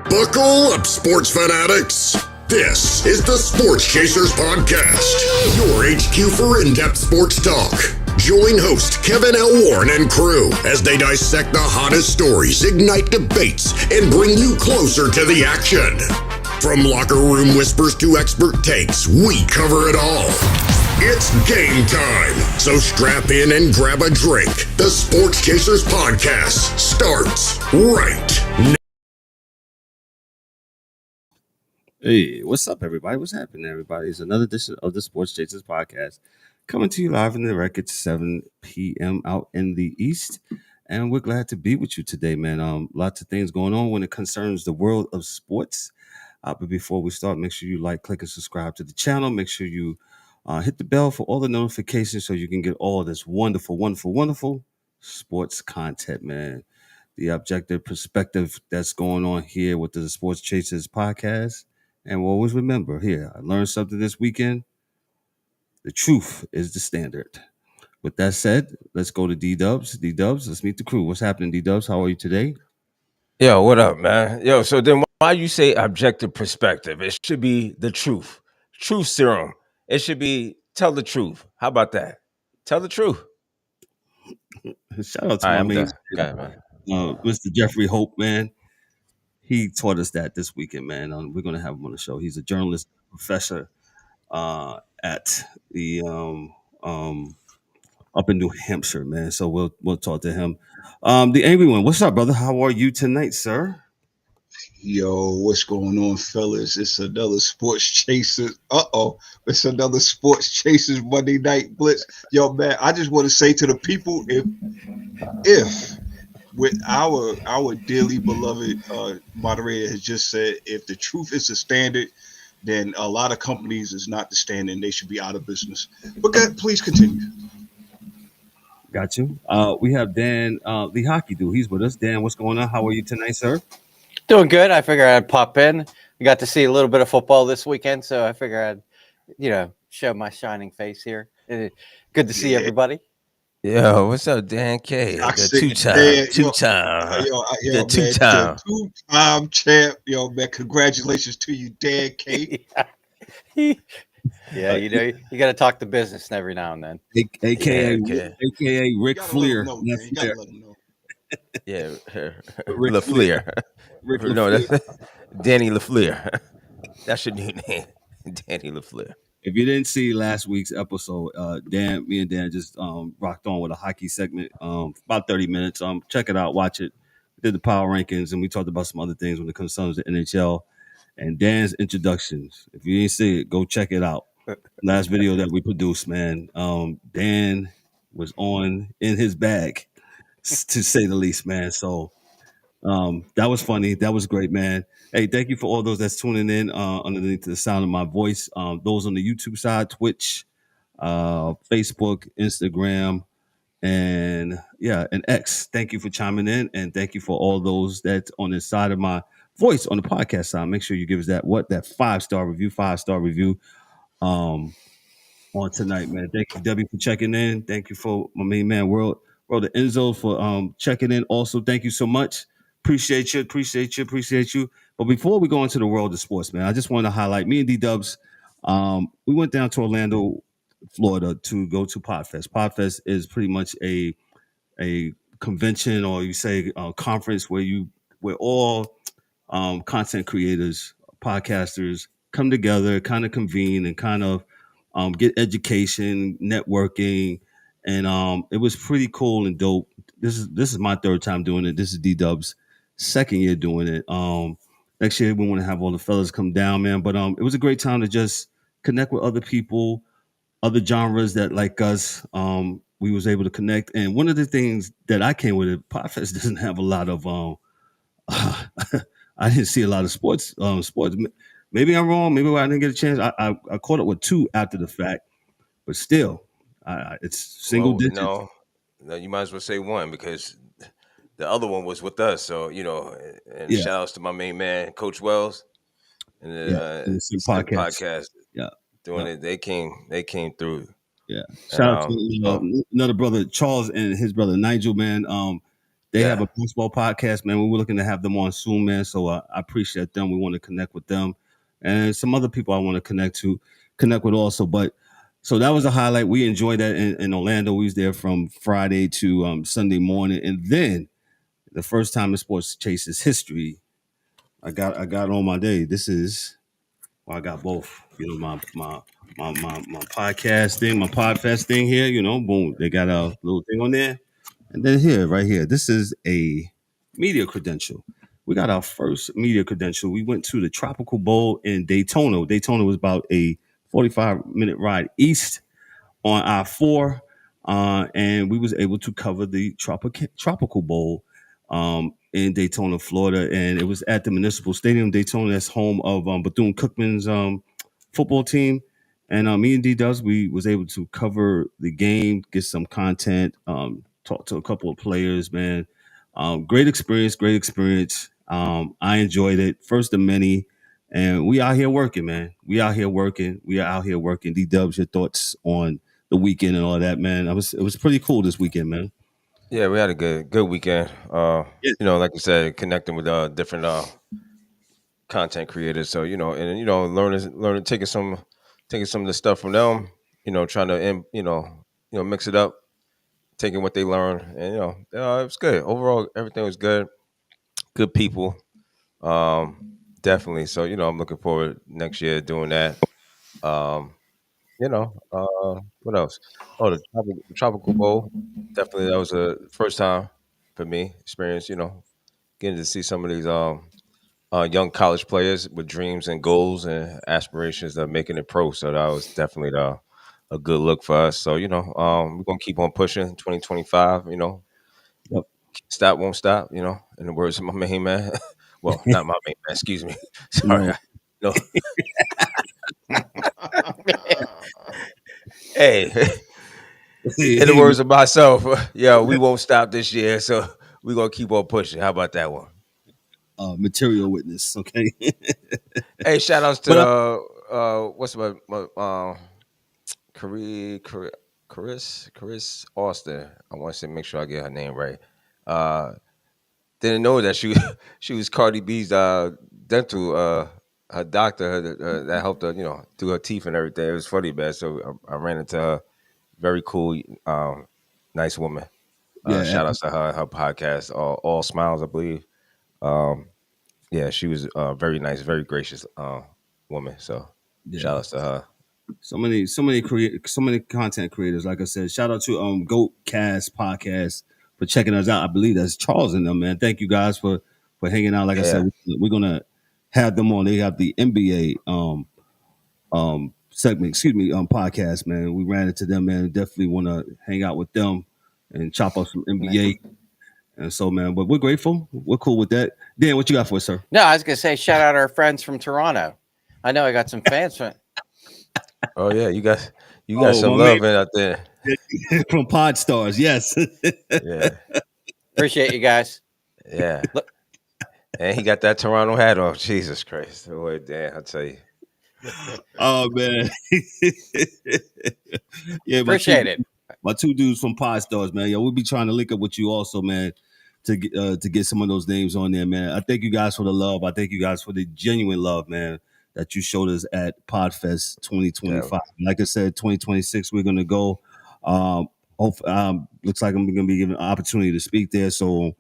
Buckle up, sports fanatics. This is the Sports Chasers Podcast, your HQ for in-depth sports talk. Join host Kevin L. Warren and crew as they dissect the hottest stories, ignite debates, and bring you closer to the action. From locker room whispers to expert takes, we cover it all. It's game time, so strap in and grab a drink. The Sports Chasers Podcast starts right now. Hey, what's up, everybody? What's happening, everybody? It's another edition of the Sports Chasers Podcast coming to you live in the record 7 p.m. out in the East. And we're glad to be with you today, man. Lots of things going on when it concerns the world of sports. But before we start, make sure you like, click, and subscribe to the channel. Make sure you hit the bell for all the notifications so you can get all this wonderful sports content, man. The objective perspective that's going on here with the Sports Chasers Podcast. And we'll always remember here, I learned something this weekend. The truth is the standard. With that said, let's go to D-Dubs. D-Dubs, let's meet the crew. What's happening, D-Dubs? How are you today? Yo, what up, man? Yo, so then why you say objective perspective? It should be the truth. Truth serum. It should be tell the truth. How about that? Tell the truth. Shout out to my man, Mr. Jeffrey Hope, man. He taught us that this weekend, man. We're going to have him on the show. He's a journalist professor at the up in New Hampshire, man. So we'll talk to him. The Angry One, what's up, brother? How are you tonight, sir? Yo, what's going on, fellas? It's another Sports Chasers. It's another Sports Chasers Monday Night Blitz. Yo, man, I just want to say to the people, if with our dearly beloved moderator has just said, if the truth is the standard, then a lot of companies is not the standard and they should be out of business. But please continue. Got you. We have Dan, the hockey dude. He's with us. Dan, what's going on? How are you tonight, sir? Doing good. I figure I'd pop in. We got to see a little bit of football this weekend, so I figure I'd, show my shining face here. Good to see everybody. Yo, what's up, Dan K? The two-time champ. Yo, man, congratulations to you, Dan K. Yeah, you got to talk the business every now and then. AKA Ric Flair. Yeah, LaFleur. No, that's Danny LaFleur. That's your new name, Danny LaFleur. If you didn't see last week's episode, me and Dan just rocked on with a hockey segment, about 30 minutes. Check it out, watch it. We did the power rankings, and we talked about some other things when it comes to the NHL. And Dan's introductions. If you didn't see it, go check it out. Last video that we produced, man. Dan was in his bag, to say the least, man. So that was funny. That was great, man. Hey, thank you for all those that's tuning in underneath the sound of my voice. Those on the YouTube side, Twitch, Facebook, Instagram, and X. Thank you for chiming in, and thank you for all those that's on the side of my voice on the podcast side. Make sure you give us that 5-star review on tonight, man. Thank you, W, for checking in. Thank you for my main man, World of Enzo, for checking in. Also, thank you so much. Appreciate you. But before we go into the world of sports, man, I just want to highlight me and D-Dubs. We went down to Orlando, Florida to go to Podfest. Podfest is pretty much a convention, or you say a conference where all content creators, podcasters come together, kind of convene and kind of get education, networking, and it was pretty cool and dope. This is my third time doing it. This is D-Dub's second year doing it. Next year we want to have all the fellas come down, man. But it was a great time to just connect with other people, other genres that like us. We was able to connect. And one of the things that I came with it, Podfest doesn't have a lot of I didn't see a lot of sports. Maybe I'm wrong. Maybe I didn't get a chance. I caught up with 2 after the fact, but still, it's single digits. No, you might as well say 1 because the other one was with us. So and shout outs to my main man, Coach Wells, and the podcast. Yeah, doing it. They came through. Yeah, shout out to another brother, Charles, and his brother Nigel, man. They have a baseball podcast, man. We were looking to have them on soon, man. So I appreciate them. We want to connect with them and some other people I want to connect with also. But so that was a highlight. We enjoyed that in Orlando. We was there from Friday to Sunday morning. And then the first time in Sports Chase's history, I got on my day. This is, well, I got both. You know, my podcast thing, my Podfest thing here, you know, boom. They got a little thing on there. And then here, right here, this is a media credential. We got our first media credential. We went to the Tropical Bowl in Daytona. Daytona was about a 45-minute ride east on I-4, and we was able to cover the Tropical Bowl in Daytona, Florida, and it was at the Municipal Stadium, Daytona. That's home of Bethune-Cookman's football team. And me and D-Dubs, we was able to cover the game, get some content, talk to a couple of players, man. Great experience. I enjoyed it. First of many. And we out here working, man. We are out here working. D-Dubs, your thoughts on the weekend and all that, man? It was pretty cool this weekend, man. Yeah, we had a good weekend. You know, like you said, connecting with different content creators. So, you know, and you know, learning, taking some of the stuff from them. You know, trying to mix it up, taking what they learned, and you know, it was good. Overall, everything was good. Good people, definitely. So, you know, I'm looking forward next year doing that. You know, what else? Oh, the Tropical Bowl. Definitely, that was a first time for me experience. You know, getting to see some of these young college players with dreams and goals and aspirations of making it pro. So that was definitely a good look for us. So, you know, we're gonna keep on pushing 2025, you know. Yep. Stop won't stop, you know, in the words of my main man. Well, not my main man, excuse me. Sorry. No. Hey, in the words of myself, yeah, we won't stop this year, so we're gonna keep on pushing. How about that one? Material witness, okay. Hey, shout outs to what's my Chris Austin. I want to make sure I get her name right. Didn't know that she was Cardi B's dental her doctor that helped her, you know, do her teeth and everything. It was funny, man. So I ran into her. Very cool, nice woman. Shout outs to her podcast, All Smiles, I believe. Yeah, she was very nice, very gracious woman. So shout outs to her. So many content creators. Like I said, shout out to Goatcast podcast for checking us out. I believe that's Charles and them, man. Thank you guys for hanging out. Like I said, we're gonna have them on. They have the NBA segment, podcast, man. We ran into them, man. Definitely want to hang out with them and chop up some NBA. And so, man, but we're grateful. We're cool with that. Dan, what you got for us, sir? No, I was gonna say shout out our friends from Toronto. I know I got some fans from. Oh yeah, you got some love in out there from Pod Stars. Yes. Yeah. Appreciate you guys. Yeah. Look. And he got that Toronto hat on. Jesus Christ. Boy, damn, I tell you. Oh man. Yeah, appreciate it. My two dudes from Pod Stars, man. We'll be trying to link up with you also, man, to get some of those names on there, man. I thank you guys for the love. I thank you guys for the genuine love, man, that you showed us at Podfest 2025. Yeah. Like I said, 2026, we're gonna go. Looks like I'm gonna be given an opportunity to speak there. So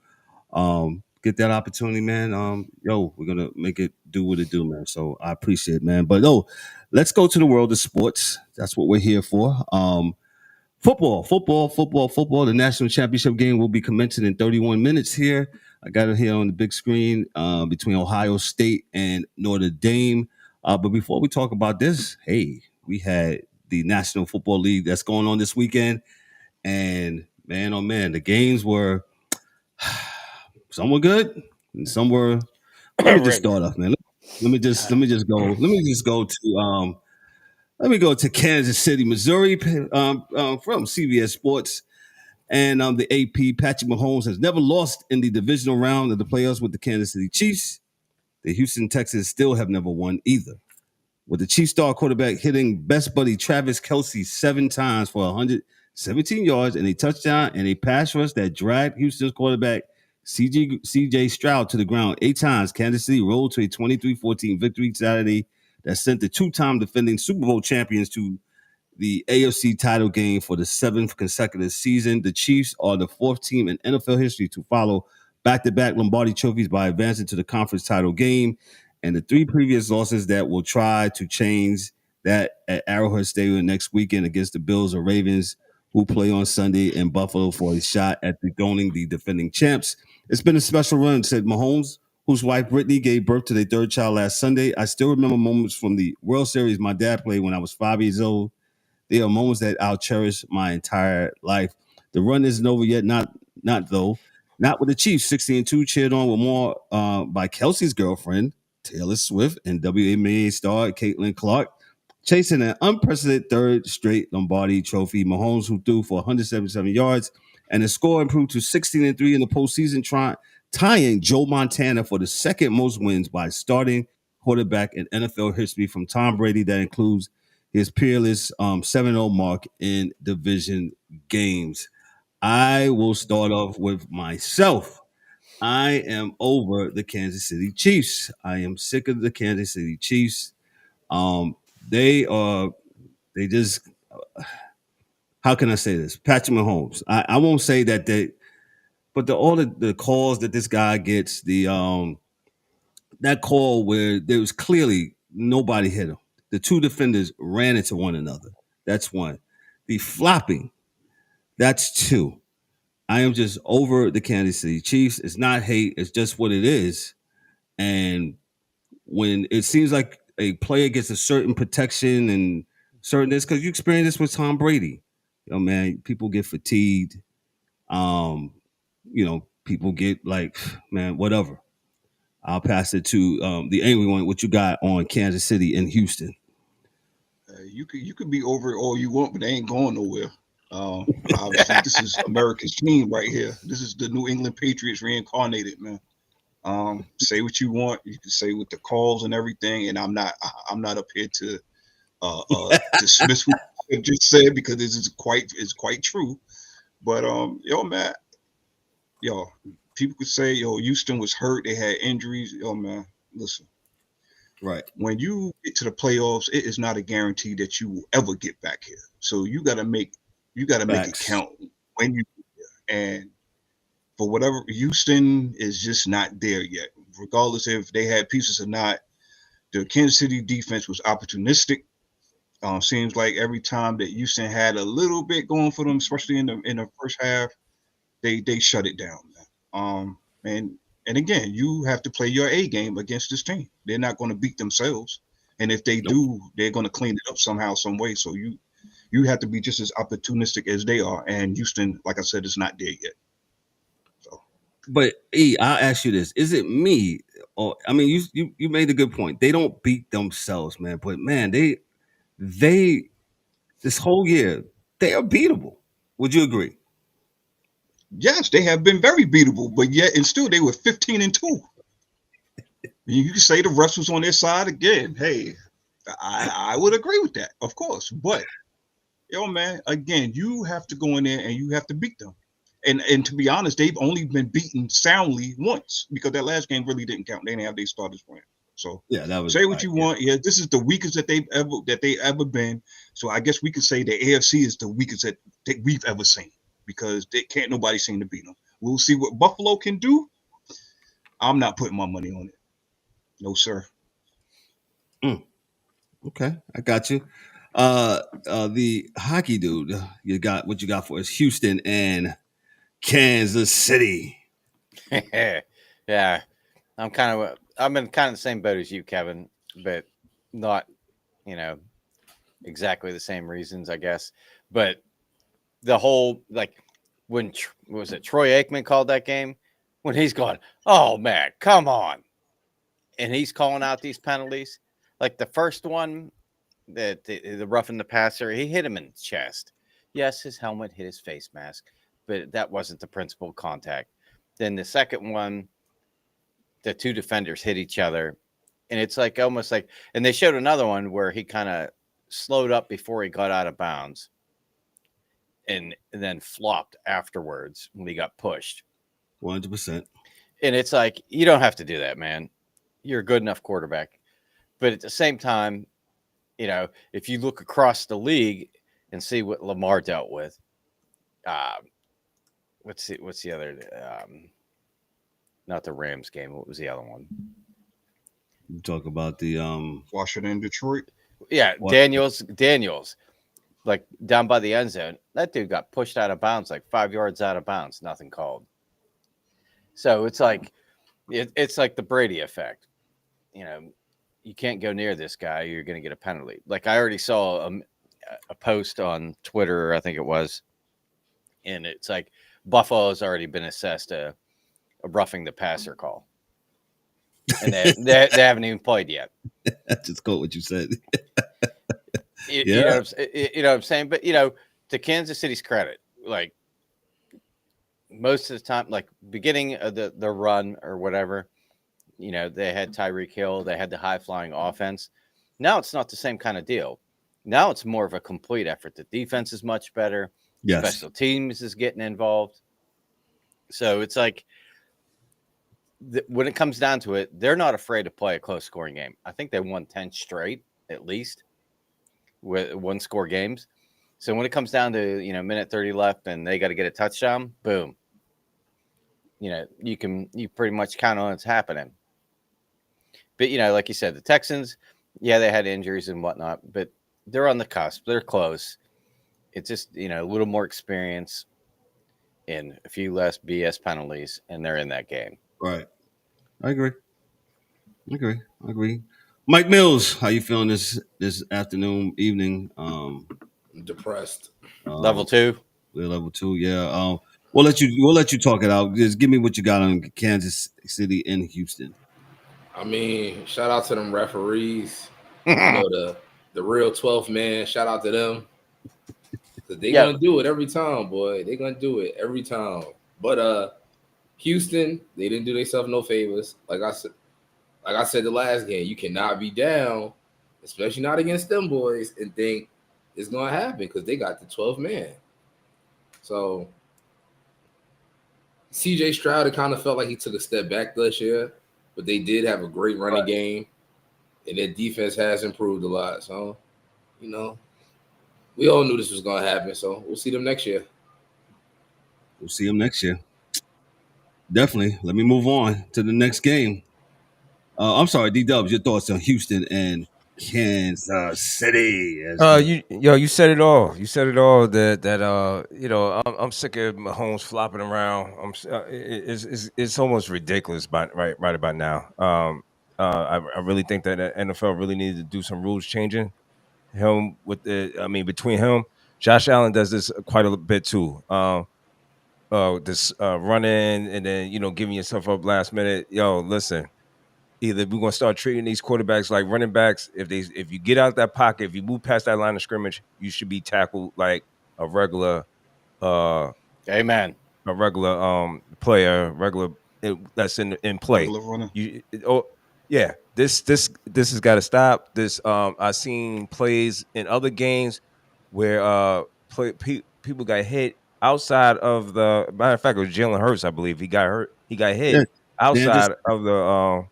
get that opportunity, man. We're gonna make it do what it do, man. So I appreciate it, man. But let's go to the world of sports. That's what we're here for. Football. The national championship game will be commencing in 31 minutes here. I got it here on the big screen between Ohio State and Notre Dame. But before we talk about this, hey, we had the National Football League that's going on this weekend. And man, oh man, the games were some were good and some were. Let me just start off, man. Let me just go to Kansas City, Missouri, from CBS Sports and the AP. Patrick Mahomes has never lost in the divisional round of the playoffs with the Kansas City Chiefs. The Houston Texans still have never won either. With the Chiefs star quarterback hitting best buddy Travis Kelce 7 times for 117 yards and a touchdown and a pass rush that dragged Houston's quarterback CJ Stroud to the ground 8 times. Kansas City rolled to a 23-14 victory Saturday that sent the 2-time defending Super Bowl champions to the AFC title game for the 7th consecutive season. The Chiefs are the 4th team in NFL history to follow back-to-back Lombardi trophies by advancing to the conference title game, and the 3 previous losses that will try to change that at Arrowhead Stadium next weekend against the Bills or Ravens, who play on Sunday in Buffalo for a shot at dethroning the defending champs. It's been a special run, said Mahomes, whose wife Brittany gave birth to their 3rd child last Sunday. I still remember moments from the World Series my dad played when I was 5 years old. They are moments that I'll cherish my entire life. The run isn't over yet, not with the Chiefs. 16-2 cheered on with more by Kelsey's girlfriend, Taylor Swift, and WNBA star Caitlin Clark, chasing an unprecedented 3rd straight Lombardi trophy. Mahomes, who threw for 177 yards, and his score improved to 16-3 in the postseason, tying Joe Montana for the 2nd most wins by starting quarterback in NFL history from Tom Brady. That includes his peerless 7-0 mark in division games. I will start off with myself. I am over the Kansas City Chiefs. I am sick of the Kansas City Chiefs. They just, how can I say this? Patrick Mahomes. I won't say that but all the calls that this guy gets, that call where there was clearly nobody hit him. The 2 defenders ran into one another. That's 1. The flopping, that's 2. I am just over the Kansas City Chiefs. It's not hate. It's just what it is. And when it seems like a player gets a certain protection and certain this, because you experience this with Tom Brady. Man, people get fatigued. People get like, man, whatever. I'll pass it to the angry one. What you got on Kansas City and Houston? You could be over it all you want, but they ain't going nowhere. Obviously, this is America's team right here. This is the New England Patriots reincarnated, man. Say what you want. You can say with the calls and everything, and I'm not up here to dismiss what you just said, because this is quite true. But man, people could say, Houston was hurt, they had injuries. Man, listen. Right. When you get to the playoffs, it is not a guarantee that you will ever get back here. So you got to make it count when you get there. And for whatever, Houston is just not there yet. Regardless if they had pieces or not, the Kansas City defense was opportunistic. Seems like every time that Houston had a little bit going for them, especially in the first half, they shut it down, man. And again, you have to play your A game against this team. They're not going to beat themselves, and if they do, they're going to clean it up somehow, some way. So you have to be just as opportunistic as they are. And Houston, like I said, is not there yet. So, but I'll ask you this: is it me, or I mean, you made a good point. They don't beat themselves, man. But man, they this whole year they are beatable. Would you agree? Yes, they have been very beatable, but yet and still they were 15-2. You can say the refs was on their side again. Hey, I would agree with that, of course. But man, again, you have to go in there and you have to beat them. And to be honest, they've only been beaten soundly once, because that last game really didn't count. They didn't have their starters playing. So yeah, that was say what you want. Yeah, this is the weakest that they ever been. So I guess we could say the AFC is the weakest that we've ever seen, because nobody seem to beat them. We'll see what Buffalo can do. I'm not putting my money on it. No, sir. Okay, I got you. The hockey dude, what you got for us? Houston and Kansas City. Yeah, I'm in kind of the same boat as you, Kevin, but not, exactly the same reasons, I guess. But the whole, like, when was it Troy Aikman called that game, when he's going, oh man, come on, and he's calling out these penalties, like the first one, that the roughing the passer, he hit him in the chest. Yes, his helmet hit his face mask, but that wasn't the principal contact. Then the second one, the 2 defenders hit each other, and it's like almost like, and they showed another one where he kind of slowed up before he got out of bounds and then flopped afterwards when he got pushed. 100%. And it's like, you don't have to do that, man. You're a good enough quarterback. But at the same time, if you look across the league and see what Lamar dealt with, what's the other? Not the Rams game. What was the other one? You talk about the Washington, Detroit. Yeah, Daniels, like down by the end zone. That dude got pushed out of bounds, like 5 yards out of bounds. Nothing called. So it's like it's like the Brady effect. You can't go near this guy. You're going to get a penalty. Like I already saw a post on Twitter, I think it was, and it's like Buffalo has already been assessed a roughing the passer call, and they haven't even played yet. Just quote what you said. You know what I'm saying? But to Kansas City's credit, like most of the time, like beginning of the run or whatever, they had Tyreek Hill, they had the high flying offense. Now it's not the same kind of deal. Now it's more of a complete effort. The defense is much better. Yes. Special teams is getting involved. So it's like when it comes down to it, they're not afraid to play a close scoring game. I think they won 10 straight at least with 1-score games. So when it comes down to, minute 30 left and they got to get a touchdown, boom. You pretty much count on it's happening. But, like you said, the Texans, they had injuries and whatnot, but they're on the cusp. They're close. It's just, a little more experience and a few less BS penalties, and they're in that game. Right. I agree. Mike Mills, how you feeling this afternoon, evening? I'm depressed. Level 2? We're level 2, yeah. We'll let you talk it out. Just give me what you got on Kansas City and Houston. I mean, shout out to them referees. The real 12th man. Shout out to them. They're gonna do it every time, boy. They're gonna do it every time. But Houston, they didn't do themselves no favors. Like I said the last game, you cannot be down, especially not against them boys, and think it's gonna happen because they got the 12th man. So CJ Stroud, it kind of felt like he took a step back this year, but they did have a great running game, and their defense has improved a lot. So, we all knew this was going to happen. So we'll see them next year. Definitely. Let me move on to the next game. I'm sorry, D-Dubs, your thoughts on Houston and Kansas City? You said it all. That I'm sick of Mahomes flopping around. It's almost ridiculous right about now. I really think that the NFL really needed to do some rules changing. Between him, Josh Allen does this quite a bit too. This running and then giving yourself up last minute. Listen. Either we're gonna start treating these quarterbacks like running backs. If you get out that pocket, if you move past that line of scrimmage, you should be tackled like a regular amen. A regular player, that's in play. This has got to stop. This I've seen plays in other games where people got hit outside of the. Matter of fact, it was Jalen Hurts, I believe. He got hit outside of the.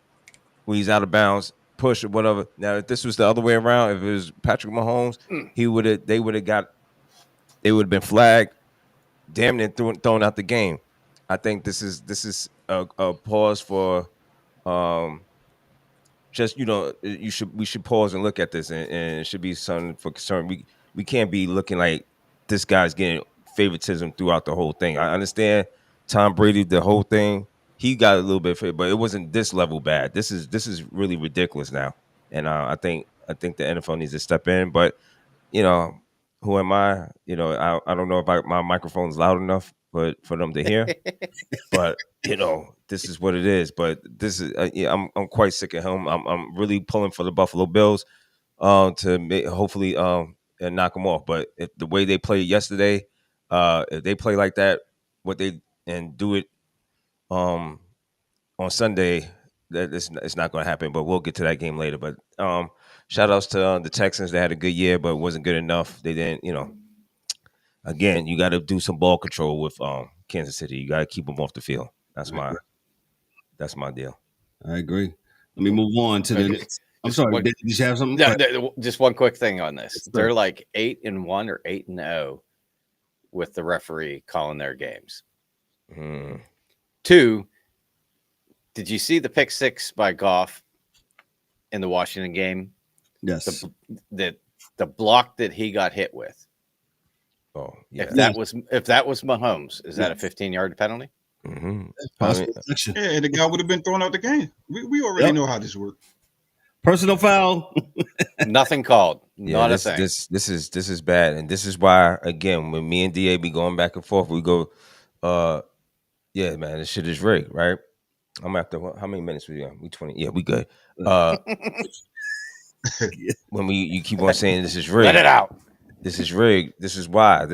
When he's out of bounds, push or whatever. Now, if this was the other way around, if it was Patrick Mahomes, they would have been flagged, damn near thrown out the game. I think this is a pause for, we should pause and look at this, and it should be something for concern. We can't be looking like this guy's getting favoritism throughout the whole thing. I understand Tom Brady, the whole thing. He got a little bit, but it wasn't this level bad. This is really ridiculous now, and I think the NFL needs to step in. But who am I? I don't know if my microphone's loud enough, for them to hear. But this is what it is. But this is I'm quite sick of him. I'm really pulling for the Buffalo Bills to hopefully and knock them off. But if the way they played yesterday, if they play like that, and do it. On Sunday, it's not going to happen, but we'll get to that game later. But shout outs to the Texans. They had a good year, but it wasn't good enough. They didn't, again, you got to do some ball control with Kansas City. You got to keep them off the field. That's my deal. I agree. Let me move on to the next. I'm sorry, did you have something? Just one quick thing on this. They're like 8-1 or 8-0 with the referee calling their games. 2, did you see the pick 6 by Goff in the Washington game? Yes. The block that he got hit with. Oh, yeah. If that was Mahomes, is that a 15-yard penalty? Possible yeah, and the guy would have been thrown out the game. We already know how this works. Personal foul. Nothing called. Not a thing. This is bad, and this is why, again, when me and DA be going back and forth, we go, yeah, man, this shit is rigged, right? I'm after how many minutes we on? We 20. Yeah, we good. When you keep on saying this is rigged, let it out. This is rigged. This is why.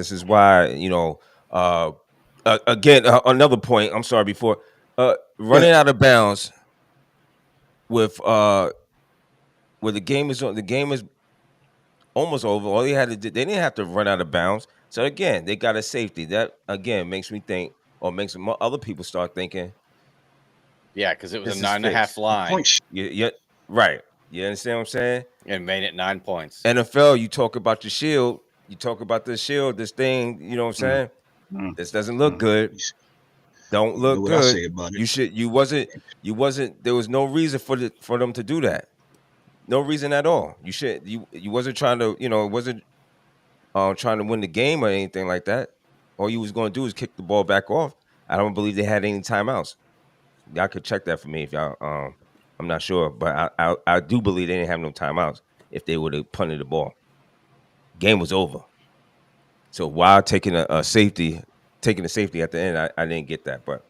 Again, another point. I'm sorry. Before running out of bounds with where the game is on. The game is almost over. All they had to do, they didn't have to run out of bounds. So again, they got a safety. That again makes me think, or makes other people start thinking. Yeah, because it was a 9.5 line. Yeah, right. You understand what I'm saying? And made it 9 points. NFL, you talk about the shield. You talk about the shield, this thing, you know what I'm saying? This doesn't look good. Don't look good. I say about it. You wasn't there was no reason for them to do that. No reason at all. You wasn't trying to, it wasn't trying to win the game or anything like that. All you was going to do is kick the ball back off. I don't believe they had any timeouts. Y'all could check that for me if y'all I'm not sure, but I do believe they didn't have no timeouts if they would have punted the ball. Game was over. So while taking a safety at the end, I didn't get that. But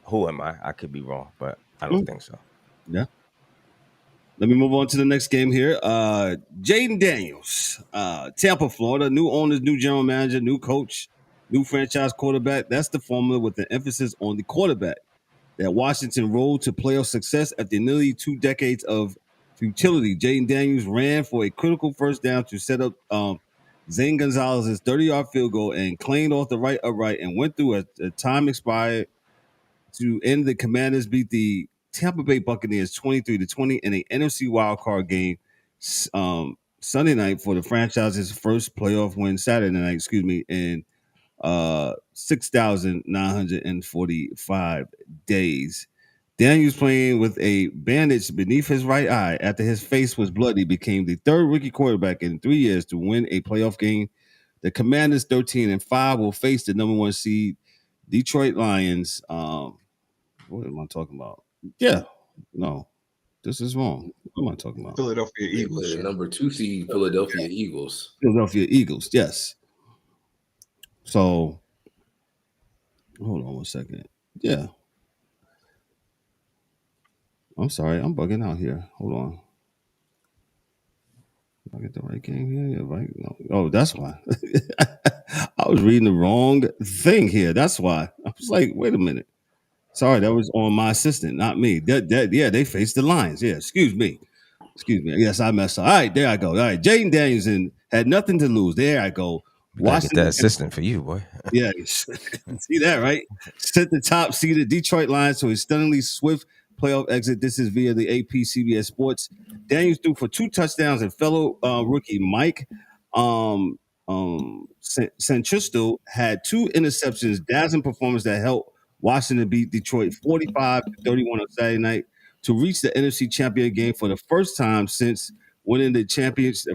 who am I? I could be wrong, but I don't think so. Yeah. Let me move on to the next game here. Jaden Daniels, Tampa, Florida. New owners, new general manager, new coach, new franchise quarterback. That's the formula with an emphasis on the quarterback that Washington rolled to playoff success after nearly 2 decades of futility. Jaden Daniels ran for a critical first down to set up Zane Gonzalez's 30-yard field goal and clanged off the right upright and went through a time expired to end. The Commanders beat the Tampa Bay Buccaneers 23-20 in a NFC wildcard game Sunday night for the franchise's first playoff win Saturday night, in 6,945 days. Daniels, playing with a bandage beneath his right eye after his face was bloody, became the third rookie quarterback in 3 years to win a playoff game. The Commanders, 13-5, will face the number 1 seed Detroit Lions. What am I talking about? Yeah, no, this is wrong. What am I talking about? Philadelphia Eagles. The number 2 seed Philadelphia Eagles. Philadelphia Eagles, yes. So, hold on 1 second. Yeah. I'm sorry, I'm bugging out here. Hold on. Did I get the right game here? Yeah, right. No. Oh, that's why. I was reading the wrong thing here. That's why. I was like, wait a minute. Sorry, that was on my assistant, not me. Yeah, they faced the Lions. Yeah, excuse me. Yes, I messed up. All right, there I go. All right, Jaden Daniels had nothing to lose. There I go. Washington, get that assistant for you, boy. Yeah, see that, right? Sent the top seeded Detroit Lions to a stunningly swift playoff exit. This is via the AP CBS Sports. Daniels threw for 2 touchdowns, and fellow rookie Mike Sanchusto had 2 interceptions. Dazzling performance that helped Washington beat Detroit 45-31 on Saturday night to reach the NFC Championship game for the first time since winning the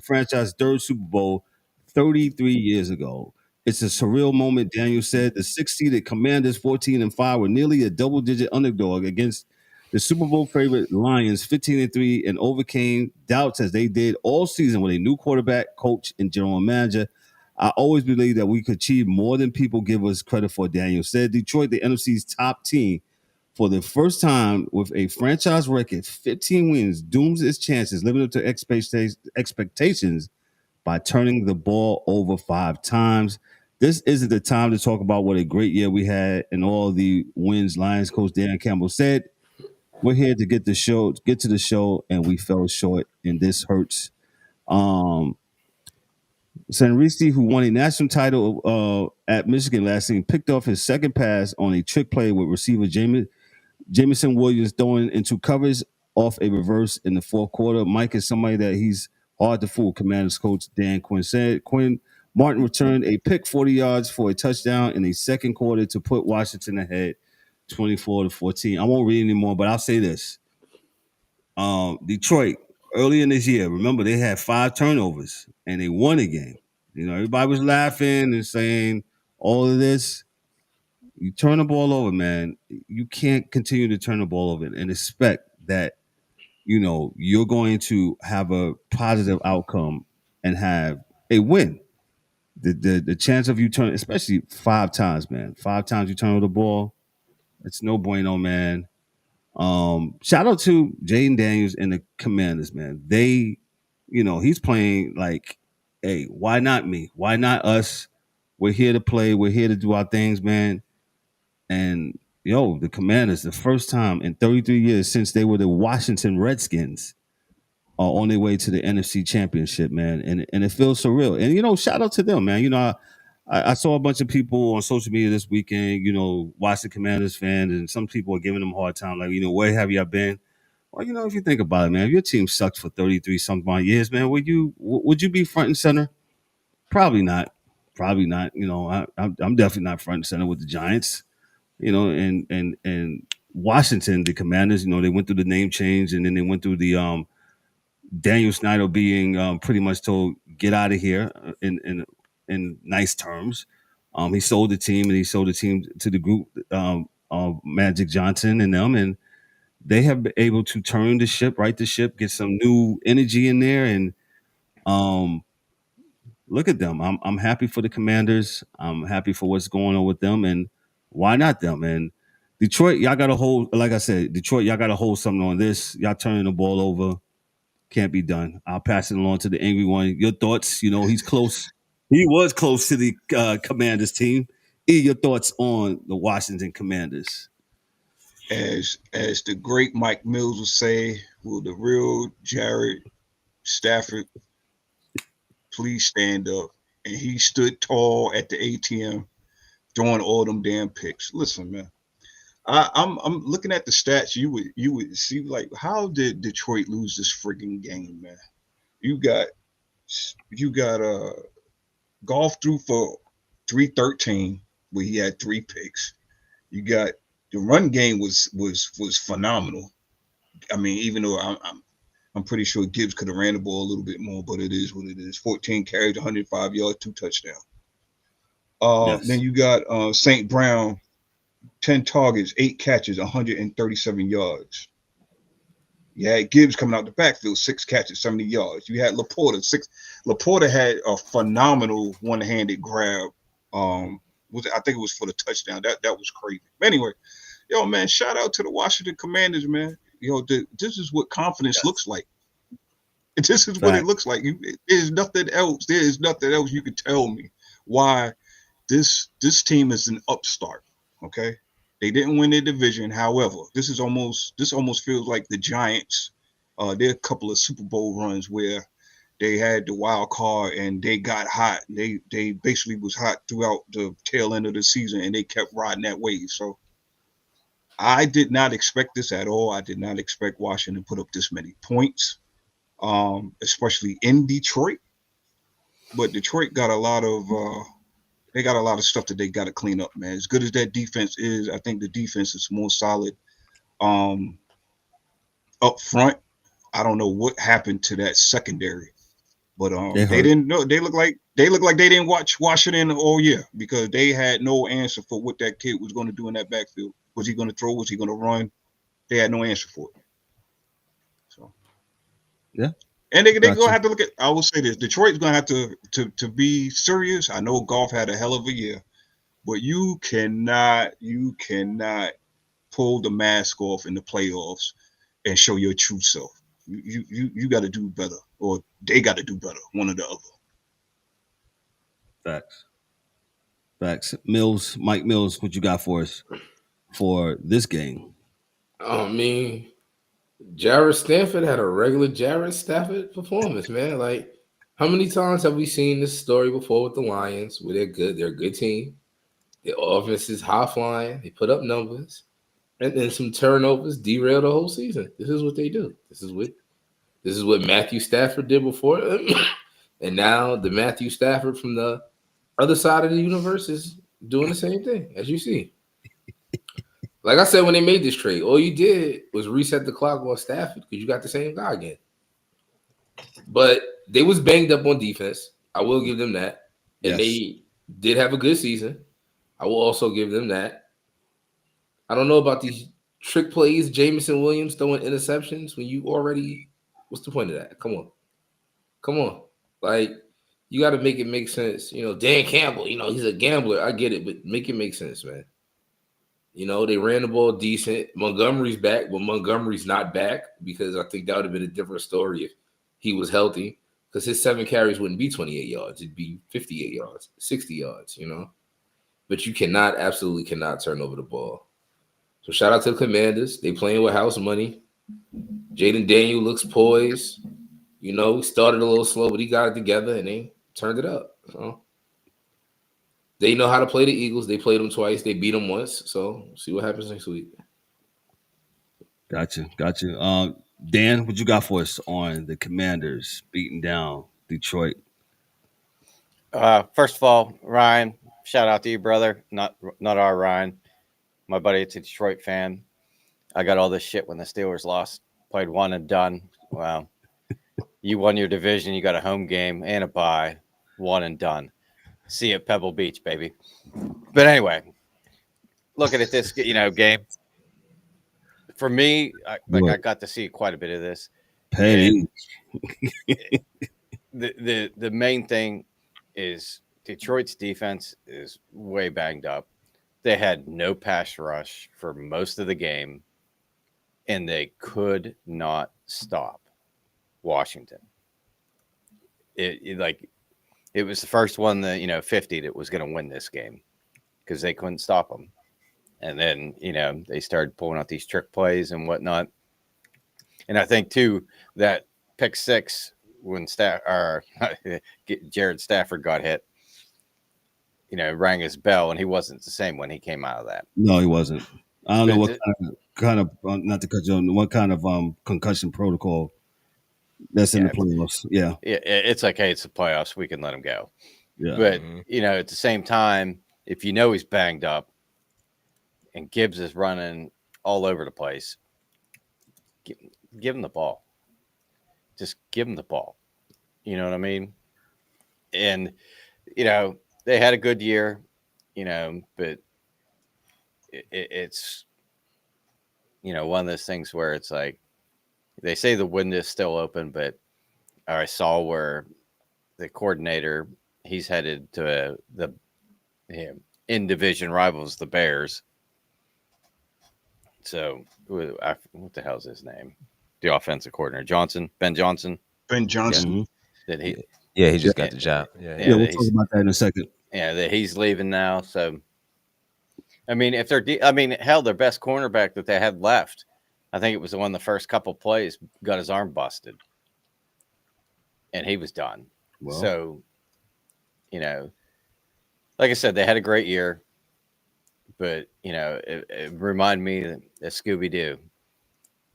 franchise's 3rd Super Bowl 33 years ago. It's a surreal moment, Daniel said. The 6-seeded Commanders, 14-5, were nearly a double-digit underdog against the Super Bowl favorite Lions, 15-3, and overcame doubts as they did all season with a new quarterback, coach, and general manager. I always believe that we could achieve more than people give us credit for, Daniel said. Detroit, the NFC's top team, for the first time with a franchise record, 15 wins, dooms its chances, living up to expectations by turning the ball over 5 times. This isn't the time to talk about what a great year we had and all the wins, Lions coach Dan Campbell said. We're here to get to the show, and we fell short, and this hurts. Sanristi, who won a national title at Michigan last season, picked off his second pass on a trick play with receiver Jamison Williams throwing into covers off a reverse in the fourth quarter. Mike is somebody that he's hard to fool, Commanders coach Dan Quinn said. Quinn Martin returned a pick 40 yards for a touchdown in the second quarter to put Washington ahead 24-14. I won't read anymore, but I'll say this. Detroit, early in this year, remember they had 5 turnovers and they won a game. You know, everybody was laughing and saying all of this. You turn the ball over, man. You can't continue to turn the ball over and expect that, you know, you're going to have a positive outcome and have a win. The chance of you turn, especially 5 times, man. 5 times you turn over the ball, it's no bueno, man. Shout out to Jaden Daniels and the Commanders, man. They, you know, he's playing like, hey, why not me? Why not us? We're here to play. We're here to do our things, man. And the Commanders, the first time in 33 years since they were the Washington Redskins, are on their way to the NFC Championship, man. And it feels surreal. And, shout out to them, man. I saw a bunch of people on social media this weekend, watch the Commanders fans, and some people are giving them a hard time, like, where have you been? Well, if you think about it, man, if your team sucks for 33 some years, man, would you be front and center? Probably not. Probably not. I'm definitely not front and center with the Giants. And Washington, the Commanders, they went through the name change, and then they went through the Daniel Snyder being pretty much told, get out of here in nice terms. He sold the team, and he sold the team to the group of Magic Johnson and them, and they have been able to turn the ship, right the ship, get some new energy in there, and look at them. I'm happy for the Commanders. I'm happy for what's going on with them, and why not them? And Detroit, y'all got to hold, like I said, Detroit, y'all got to hold something on this. Y'all turning the ball over. Can't be done. I'll pass it along to the angry one. Your thoughts? He's close. He was close to the Commanders team. Your thoughts on the Washington Commanders? As the great Mike Mills would say, will the real Jared Stafford please stand up? And he stood tall at the ATM throwing all them damn picks. Listen, man. I'm looking at the stats. You would see, like, how did Detroit lose this freaking game, man? You got Goff threw for 313, where he had 3 picks. You got the run game was phenomenal. I mean, even though I'm pretty sure Gibbs could have ran the ball a little bit more, but it is what it is. 14 carries, 105 yards, 2 touchdowns. Yes. Then you got St. Brown. 10 targets, 8 catches, 137 yards. You had Gibbs coming out the backfield, 6 catches, 70 yards. You had Laporta, 6. Laporta had a phenomenal one-handed grab. I think it was for the touchdown. That was crazy. Anyway, man, shout out to the Washington Commanders, man. This is what confidence looks like. This is what it looks like. There's nothing else. There is nothing else you could tell me why this team is an upstart. Okay, they didn't win their division. However, this almost feels like the Giants. There are a couple of Super Bowl runs where they had the wild card and they got hot. They basically was hot throughout the tail end of the season, and they kept riding that wave. So I did not expect this at all. I did not expect Washington to put up this many points, especially in Detroit. But Detroit got a lot of. They got a lot of stuff that they got to clean up, man. As good as that defense is, I think the defense is more solid up front. I don't know what happened to that secondary, but they didn't know. They look like they didn't watch Washington all year, because they had no answer for what that kid was going to do in that backfield. Was he going to throw? Was he going to run? They had no answer for it. So, yeah. And they're going to have to look at, I will say this, Detroit's going to have to be serious. I know Goff had a hell of a year, but you cannot pull the mask off in the playoffs and show your true self. You got to do better, or they got to do better, one or the other. Facts. Mills, Mike Mills, what you got for us for this game? I mean, Jared Stafford had a regular Jared Stafford performance, man. Like, how many times have we seen this story before with the Lions, where they're good, they're a good team, their offense is high flying, they put up numbers, And then some turnovers derail the whole season. This is what they do. This is what Matthew Stafford did before. And now the Matthew Stafford from the other side of the universe is doing the same thing, as you see. Like I said, when they made this trade, all you did was reset the clock on Stafford because you got the same guy again. But they was banged up on defense. I will give them that. And they did have a good season. I will also give them that. I don't know about these trick plays, Jameson Williams throwing interceptions when you already – what's the point of that? Come on. Like, you got to make it make sense. You know, Dan Campbell, you know, he's a gambler. I get it, but make it make sense, man. You know, they ran the ball decent. Montgomery's back, but Montgomery's not back because I think that would have been a different story if he was healthy because his 7 carries wouldn't be 28 yards. It'd be 58 yards, 60 yards, you know. But you absolutely cannot turn over the ball. So shout out to the Commanders. They playing with house money. Jaden Daniel looks poised. You know, he started a little slow, but he got it together and they turned it up. So they know how to play the Eagles. They played them twice. They beat them once. So see what happens next week. Gotcha. Dan, what you got for us on the Commanders beating down Detroit? First of all, Ryan, shout out to you, brother. Not our Ryan. My buddy, it's a Detroit fan. I got all this shit when the Steelers lost. Played one and done. Wow. You won your division. You got a home game and a bye. One and done. See you at Pebble Beach, baby. But anyway, looking at this, game. For me, I got to see quite a bit of this. Hey. The main thing is Detroit's defense is way banged up. They had no pass rush for most of the game, and they could not stop Washington. It was the first one that 50 that was going to win this game because they couldn't stop them. And then they started pulling out these trick plays and whatnot. And I think too that pick 6 when Jared Stafford got hit, rang his bell, and he wasn't the same when he came out of that. No, he wasn't. I don't know what kind of not to cut you on, what kind of concussion protocol that's in the playoffs. Yeah, it's like, hey, it's the playoffs. We can let him go. Yeah, but at the same time, if he's banged up, and Gibbs is running all over the place, give him the ball. Just give him the ball. You know what I mean? And they had a good year, but it's one of those things where it's like they say the window is still open, but I saw where the coordinator, he's headed to the in division rivals, the Bears. So what the hell's his name? The offensive coordinator, Ben Johnson. Mm-hmm. Did he? Yeah, he just got the job. Yeah, we'll talk about that in a second. Yeah, that he's leaving now. So, I mean, if they're, hell, their best cornerback that they had left, I think it was the one the first couple plays got his arm busted, and he was done. Well, so, like I said, they had a great year, but it reminded me of Scooby Doo.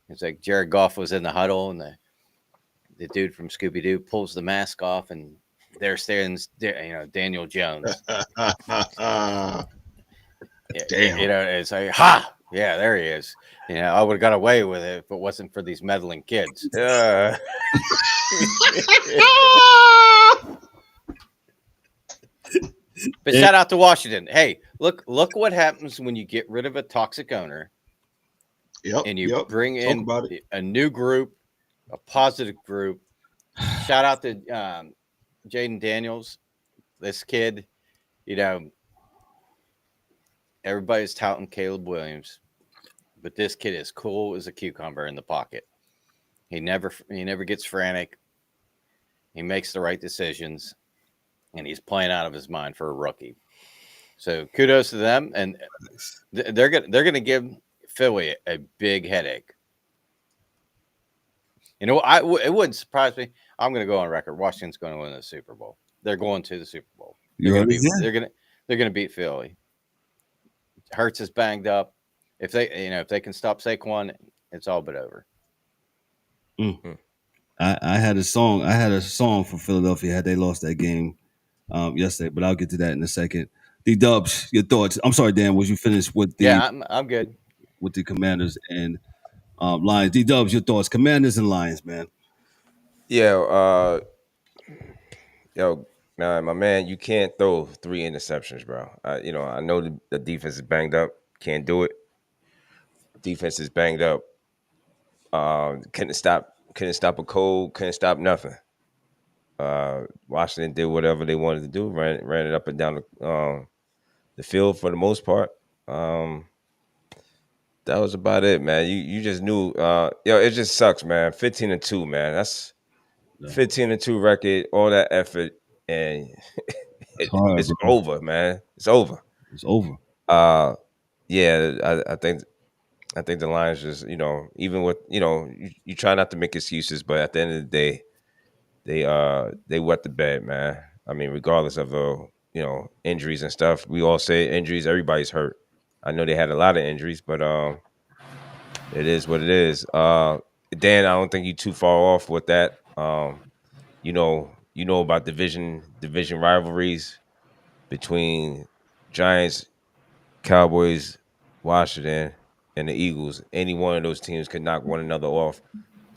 It's like Jared Goff was in the huddle, and the dude from Scooby Doo pulls the mask off, and there stands Daniel Jones. Damn. It's like, ha, yeah, there he is. I would have got away with it if it wasn't for these meddling kids. But shout out to Washington. Hey, look what happens when you get rid of a toxic owner. Yep. And you bring in a new group, a positive group. Shout out to Jaden Daniels, this kid. Everybody's touting Caleb Williams, but this kid is cool as a cucumber in the pocket. He never gets frantic. He makes the right decisions, and he's playing out of his mind for a rookie. So kudos to them, and they're gonna give Philly a big headache. It wouldn't surprise me. I'm going to go on record. Washington's going to win the Super Bowl. They're going to the Super Bowl. They're going to beat Philly. Hurts is banged up. If they can stop Saquon, it's all but over. I had a song for Philadelphia had they lost that game yesterday, but I'll get to that in a second. D-Dubs, your thoughts? I'm sorry, Dan. Was you finished with the? Yeah, I'm good with the Commanders and Lions. D-Dubs, your thoughts? Commanders and Lions, man. Yeah, my man, you can't throw 3 interceptions, bro. I know the defense is banged up, can't do it. Defense is banged up. Couldn't stop a cold, couldn't stop nothing. Washington did whatever they wanted to do, ran it up and down the field for the most part. That was about it, man. You just knew, it just sucks, man. 15-2, man. That's 15-2 record, all that effort, and it's over, man. It's over. It's over. Yeah, I think the Lions just, even with, you try not to make excuses, but at the end of the day, they wet the bed, man. I mean, regardless of the, injuries and stuff, we all say injuries, everybody's hurt. I know they had a lot of injuries, but it is what it is. Dan, I don't think you're too far off with that. You know about division rivalries between Giants, Cowboys, Washington, and the Eagles. Any one of those teams could knock one another off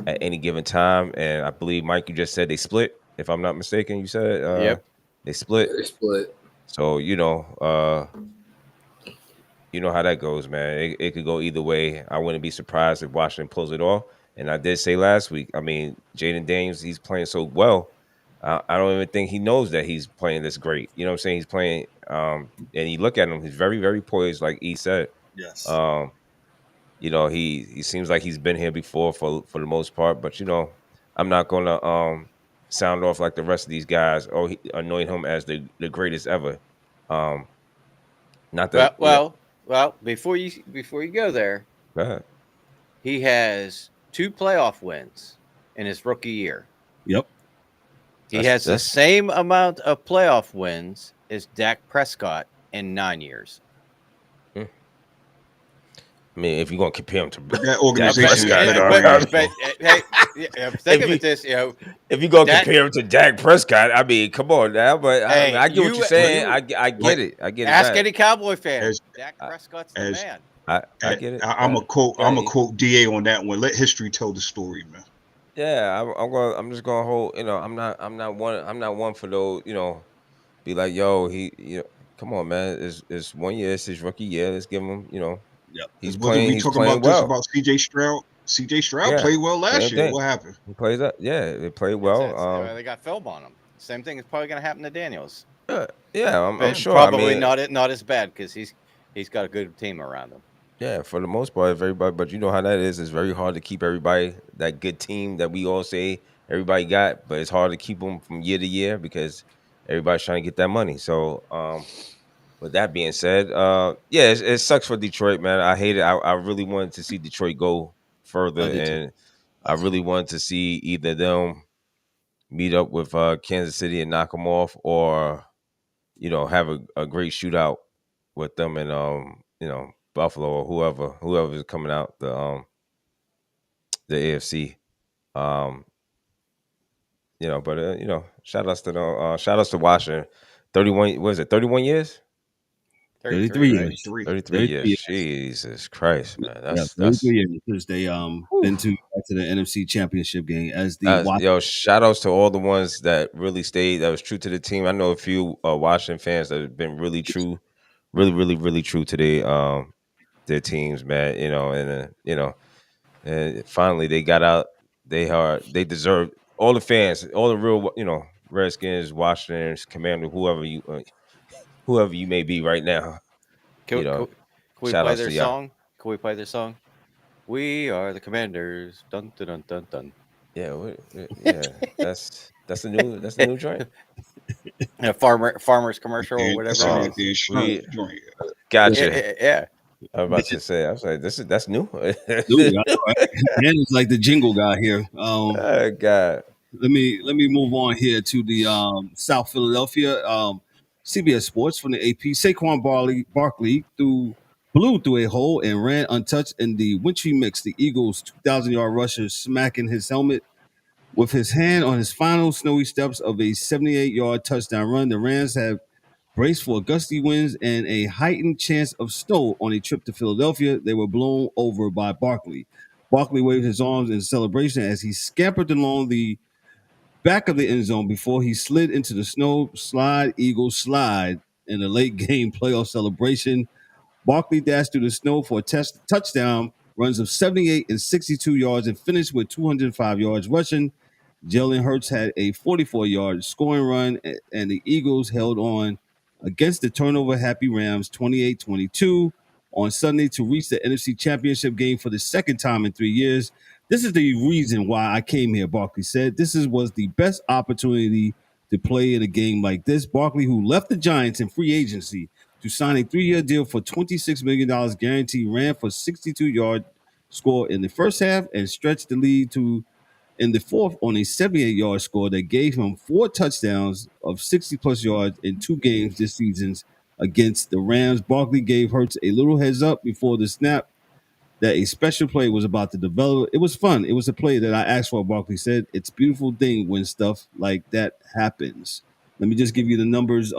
at any given time. And I believe, Mike, you just said they split. If I'm not mistaken, you said yep, they split. They split. So you know how that goes, man. It could go either way. I wouldn't be surprised if Washington pulls it off. And I did say last week, I mean, Jaden Daniels, he's playing so well. I don't even think he knows that he's playing this great. You know what I'm saying? He's playing, and you look at him, he's very, very poised, like E said. Yes. He seems like he's been here before for the most part. But, I'm not going to sound off like the rest of these guys or anoint him as the greatest ever. Not that. Well, before you go there, go ahead. He has 2 playoff wins in his rookie year. Yep. He has the same amount of playoff wins as Dak Prescott in 9 years. I mean, if you're going to compare him to that organization, think of it this, if you're going to compare him to Dak Prescott, I mean, come on now. But I get what you're saying. I get it. I get it. Ask any Cowboy fan. Dak Prescott's the man. I get it. I'm a quote DA on that one. Let history tell the story, man. Yeah, I'm just gonna hold. I'm not one for those. Be like, yo, come on, man. It's 1 year. It's his rookie year. Let's give him. Yep. He's playing. He's playing well. About C.J. Stroud. C.J. Stroud played well last year. What happened? He plays that. Yeah, they played well. They got film on him. Same thing is probably going to happen to Daniels. Yeah, I'm sure. Probably not as bad because he's got a good team around him. Yeah, for the most part, everybody. But you know how that is. It's very hard to keep everybody, that good team that we all say everybody got. But it's hard to keep them from year to year because everybody's trying to get that money. So, with that being said, it sucks for Detroit, man. I hate it. I really wanted to see Detroit go further, and I really wanted to see either them meet up with Kansas City and knock them off, or have a great shootout with them and Buffalo or whoever is coming out the AFC. Shout outs to Washington. 31. What is it? 31 years. 33 years. 33 years. Jesus Christ, man. That's 33 years because they been back to the NFC Championship game as the shout outs to all the ones that really stayed, that was true to the team. I know a few Washington fans that have been really true, really true to their teams, man. And finally they got out. They deserve, all the fans, all the real Redskins, Washingtons, Commanders, whoever you may be right now. Can we play their song? Can we play their song? We are the Commanders. Dun dun dun dun dun. Yeah, that's the new joint. Farmers commercial or whatever. Gotcha. Yeah. I was about to say. I was like, that's new. Dan is like the jingle guy here. Oh God. Let me move on here to the South Philadelphia. CBS Sports from the AP. Saquon Barkley threw blew through a hole and ran untouched in the wintry mix. The Eagles' 2,000-yard rusher smacking his helmet with his hand on his final snowy steps of a 78-yard touchdown run. The Rams have braced for gusty winds and a heightened chance of snow on a trip to Philadelphia. They were blown over by Barkley. Barkley waved his arms in celebration as he scampered along the back of the end zone before he slid into the snow. Slide, Eagles slide in a late game playoff celebration. Barkley dashed through the snow for a touchdown, runs of 78 and 62 yards, and finished with 205 yards rushing. Jalen Hurts had a 44-yard scoring run, and the Eagles held on against the turnover-happy Rams 28-22 on Sunday to reach the NFC Championship game for the second time in 3 years. This is the reason why I came here, Barkley said. This was the best opportunity to play in a game like this. Barkley, who left the Giants in free agency to sign a 3-year deal for $26 million guaranteed, ran for 62-yard score in the first half and stretched the lead to in the fourth on a 78-yard score that gave him 4 touchdowns of 60-plus yards in 2 games this season against the Rams. Barkley gave Hurts a little heads up before the snap that a special play was about to develop. It was fun. It was a play that I asked for, Barkley said. It's a beautiful thing when stuff like that happens. Let me just give you the numbers.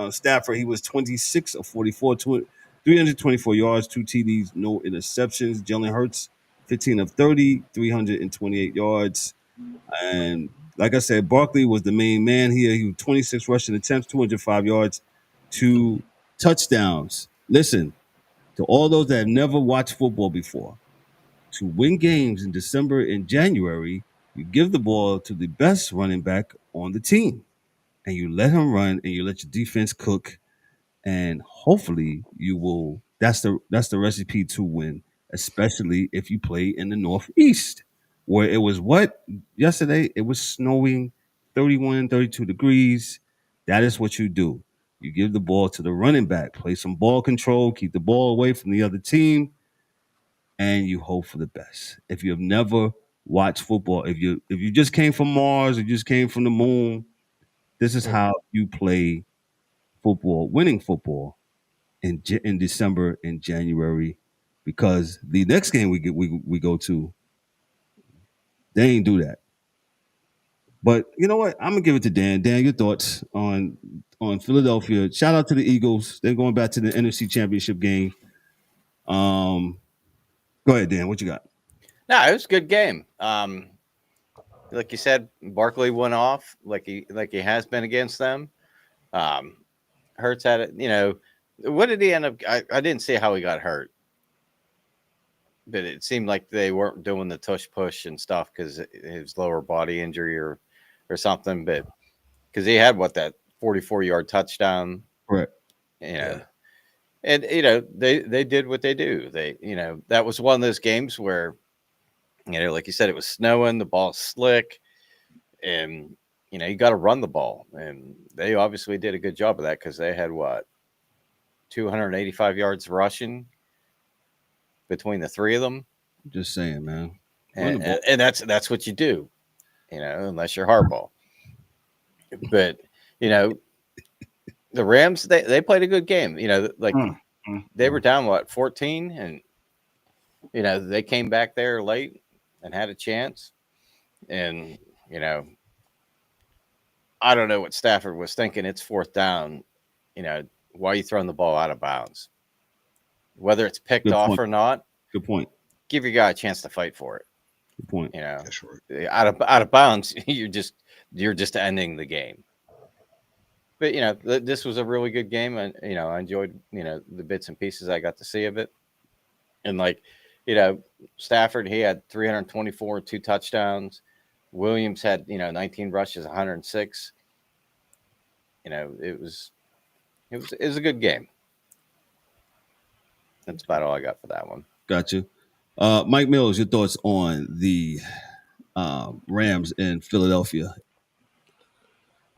Stafford, he was 26 of 44, 324 yards, 2 TDs, no interceptions. Jalen Hurts, 15 of 30, 328 yards. And like I said, Barkley was the main man here. He was 26 rushing attempts, 205 yards, 2 touchdowns. Listen, to all those that have never watched football before, to win games in December and January, you give the ball to the best running back on the team. And you let him run and you let your defense cook. And hopefully you will. That's the recipe to win, especially if you play in the Northeast, where it was yesterday? It was snowing 31, 32 degrees. That is what you do. You give the ball to the running back, play some ball control, keep the ball away from the other team, and you hope for the best. If you have never watched football, if you just came from Mars or just came from the moon, this is how you play football, winning football in December and January, because the next game we go to, they ain't do that. But you know what? I'm gonna give it to Dan. Dan, your thoughts on Philadelphia? Shout out to the Eagles. They're going back to the NFC Championship game. Go ahead, Dan. What you got? No, it was a good game. Like you said, Barkley went off like he has been against them. Hurts had it. You know, what did he end up? I didn't see how he got hurt, but it seemed like they weren't doing the tush push and stuff because his lower body injury or something. But because he had that 44-yard touchdown, right? You know, and you know they did what they do. They that was one of those games where like you said, it was snowing, the ball's slick, and you got to run the ball, and they obviously did a good job of that because they had 285 yards rushing between the three of them. Just saying, man. And that's what you do, unless you're Harbaugh. But the Rams, they played a good game. They were down 14, and they came back there late and had a chance. And I don't know what Stafford was thinking. It's 4th down. Why are you throwing the ball out of bounds? Whether it's picked off or not. Good point. Give your guy a chance to fight for it. Good point. That's right. Out of bounds, you're just ending the game. But this was a really good game, and I enjoyed the bits and pieces I got to see of it. And Stafford, he had 324, 2 touchdowns. Williams had 19 rushes, 106. It was a good game. That's about all I got for that one. Gotcha. Mike Mills, your thoughts on the Rams in Philadelphia?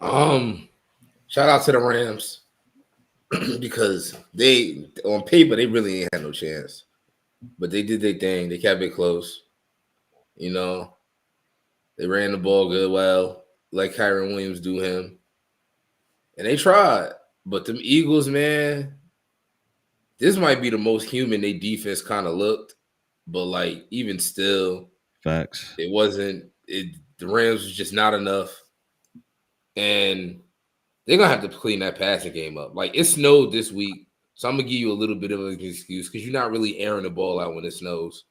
Shout out to the Rams because they, on paper, they really ain't had no chance, but they did their thing. They kept it close. They ran the ball good, well, like Kyron Williams do him, and they tried. But them Eagles, man, this might be the most human they defense kind of looked, but like even still, facts. It wasn't. The Rams was just not enough, and they're gonna have to clean that passing game up. Like it snowed this week, so I'm gonna give you a little bit of an excuse because you're not really airing the ball out when it snows.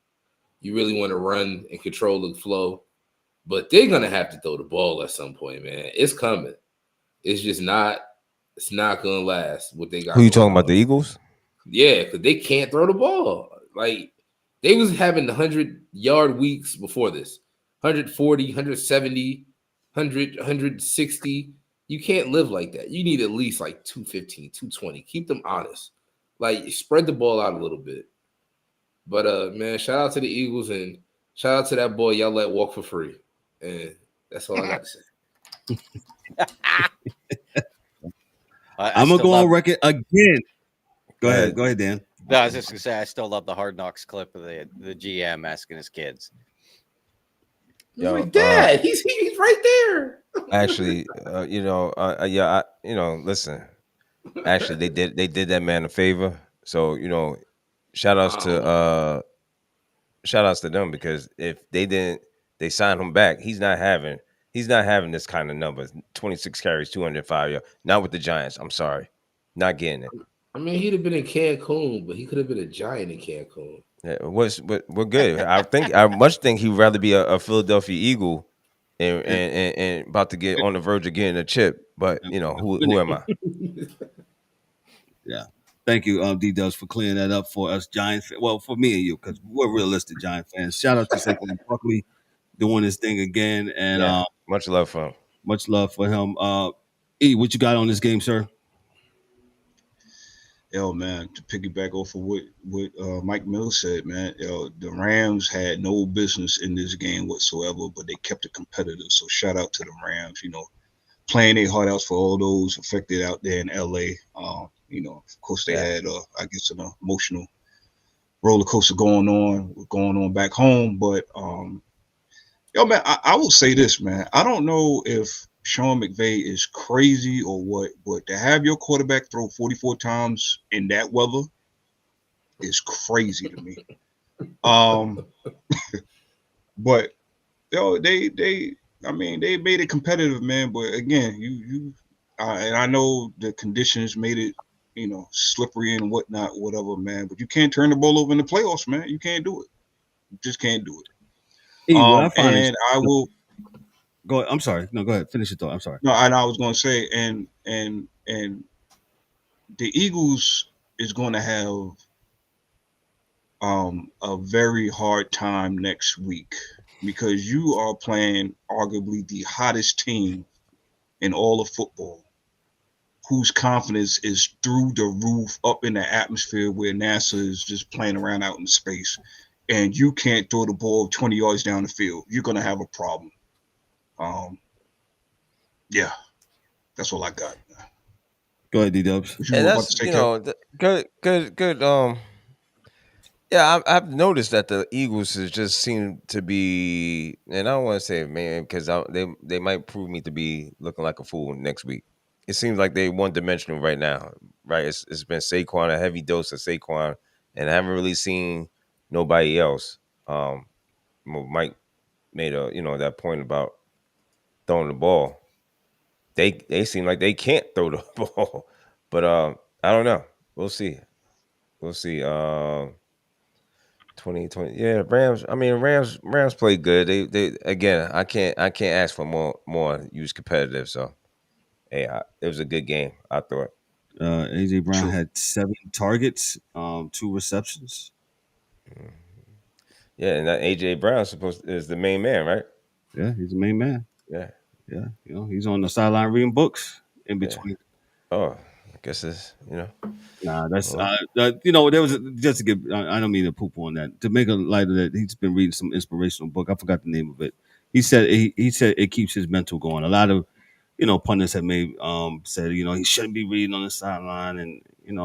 You really want to run and control the flow, but they're gonna have to throw the ball at some point, man. It's coming. It's just not. It's not gonna last. What they got? Who you talking about? The Eagles? Yeah, because they can't throw the ball. Like they was having 100-yard weeks before this. 140, 170, 100, 160. You can't live like that. You need at least like 215, 220. Keep them honest. Like spread the ball out a little bit. But man, shout out to the Eagles and shout out to that boy y'all let walk for free. And that's all I got to say. I'm gonna go on record again. Go ahead, Dan. No, I was just gonna say I still love the Hard Knocks clip of the GM asking his kids. Yo, like, Dad, he's right there. Actually, listen. Actually, they did that man a favor. So shout outs to them because if they didn't, they signed him back. He's not having this kind of numbers. 26 carries, 205 yards. Not with the Giants. I'm sorry, not getting it. I mean, he'd have been in Cancun, but he could have been a Giant in Cancun. Yeah, we're good. I much think he'd rather be a Philadelphia Eagle and about to get on the verge of getting a chip. But who am I? Yeah. Thank you, D-Dubs, for clearing that up for us Giants. Well, for me and you, because we're realistic Giant fans. Shout out to Saquon Barkley doing his thing again. And much love for him. Much love for him. E, what you got on this game, sir? Yo, man, to piggyback off of what Mike Mills said, man, the Rams had no business in this game whatsoever, but they kept it competitive. So shout out to the Rams, playing their heart out for all those affected out there in LA. Of course they had, I guess, an emotional roller coaster going on back home. But, man, I will say this, man. I don't know if Sean McVay is crazy or what, but to have your quarterback throw 44 times in that weather is crazy to me. But they made it competitive, man. But again, and I know the conditions made it, slippery and whatnot, whatever, man. But you can't turn the ball over in the playoffs, man. You can't do it. You just can't do it. I will. Go ahead. I'm sorry. No, go ahead. Finish your thought. I'm sorry. No, and I was going to say, and the Eagles is going to have a very hard time next week because you are playing arguably the hottest team in all of football, whose confidence is through the roof up in the atmosphere where NASA is just playing around out in space, and you can't throw the ball 20 yards down the field. You're going to have a problem. Yeah, that's all I got. Go ahead, D-Dubs. And that's good. Yeah, I've noticed that the Eagles has just seem to be, and I don't want to say man because they might prove me to be looking like a fool next week. It seems like they one dimensional right now, right? It's been Saquon, a heavy dose of Saquon, and I haven't really seen nobody else. Mike made that point about throwing the ball. They seem like they can't throw the ball, but I don't know. We'll see. 2020, yeah, Rams. I mean, Rams play good. They again. I can't ask for more. Use competitive. So, hey, it was a good game. I thought. AJ Brown had 7 targets, 2 receptions. Mm-hmm. Yeah, and that AJ Brown is the main man, right? Yeah, he's the main man. Yeah. He's on the sideline reading books in between. Yeah. Oh, I guess it's Nah, that's there was just to give. I don't mean to poop on that. To make a light of that, he's been reading some inspirational book. I forgot the name of it. He said it keeps his mental going. A lot of pundits have made said he shouldn't be reading on the sideline, and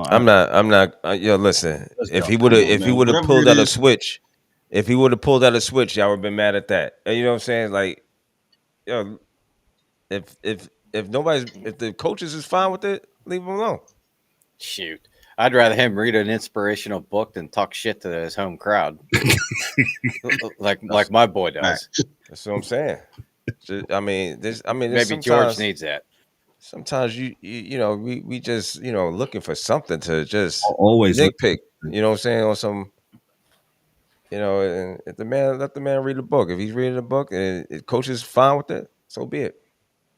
I'm not. Listen, if he would have pulled out a switch, y'all would have been mad at that. You know what I'm saying? Like, if the coaches is fine with it, leave them alone. Shoot. I'd rather him read an inspirational book than talk shit to his home crowd, like my boy does. That's what I'm saying. I mean, maybe George needs that. Sometimes you know we just looking for something to just always nitpick. You know what I'm saying, on some. And if let the man read a book. If he's reading a book and coach is fine with it, so be it.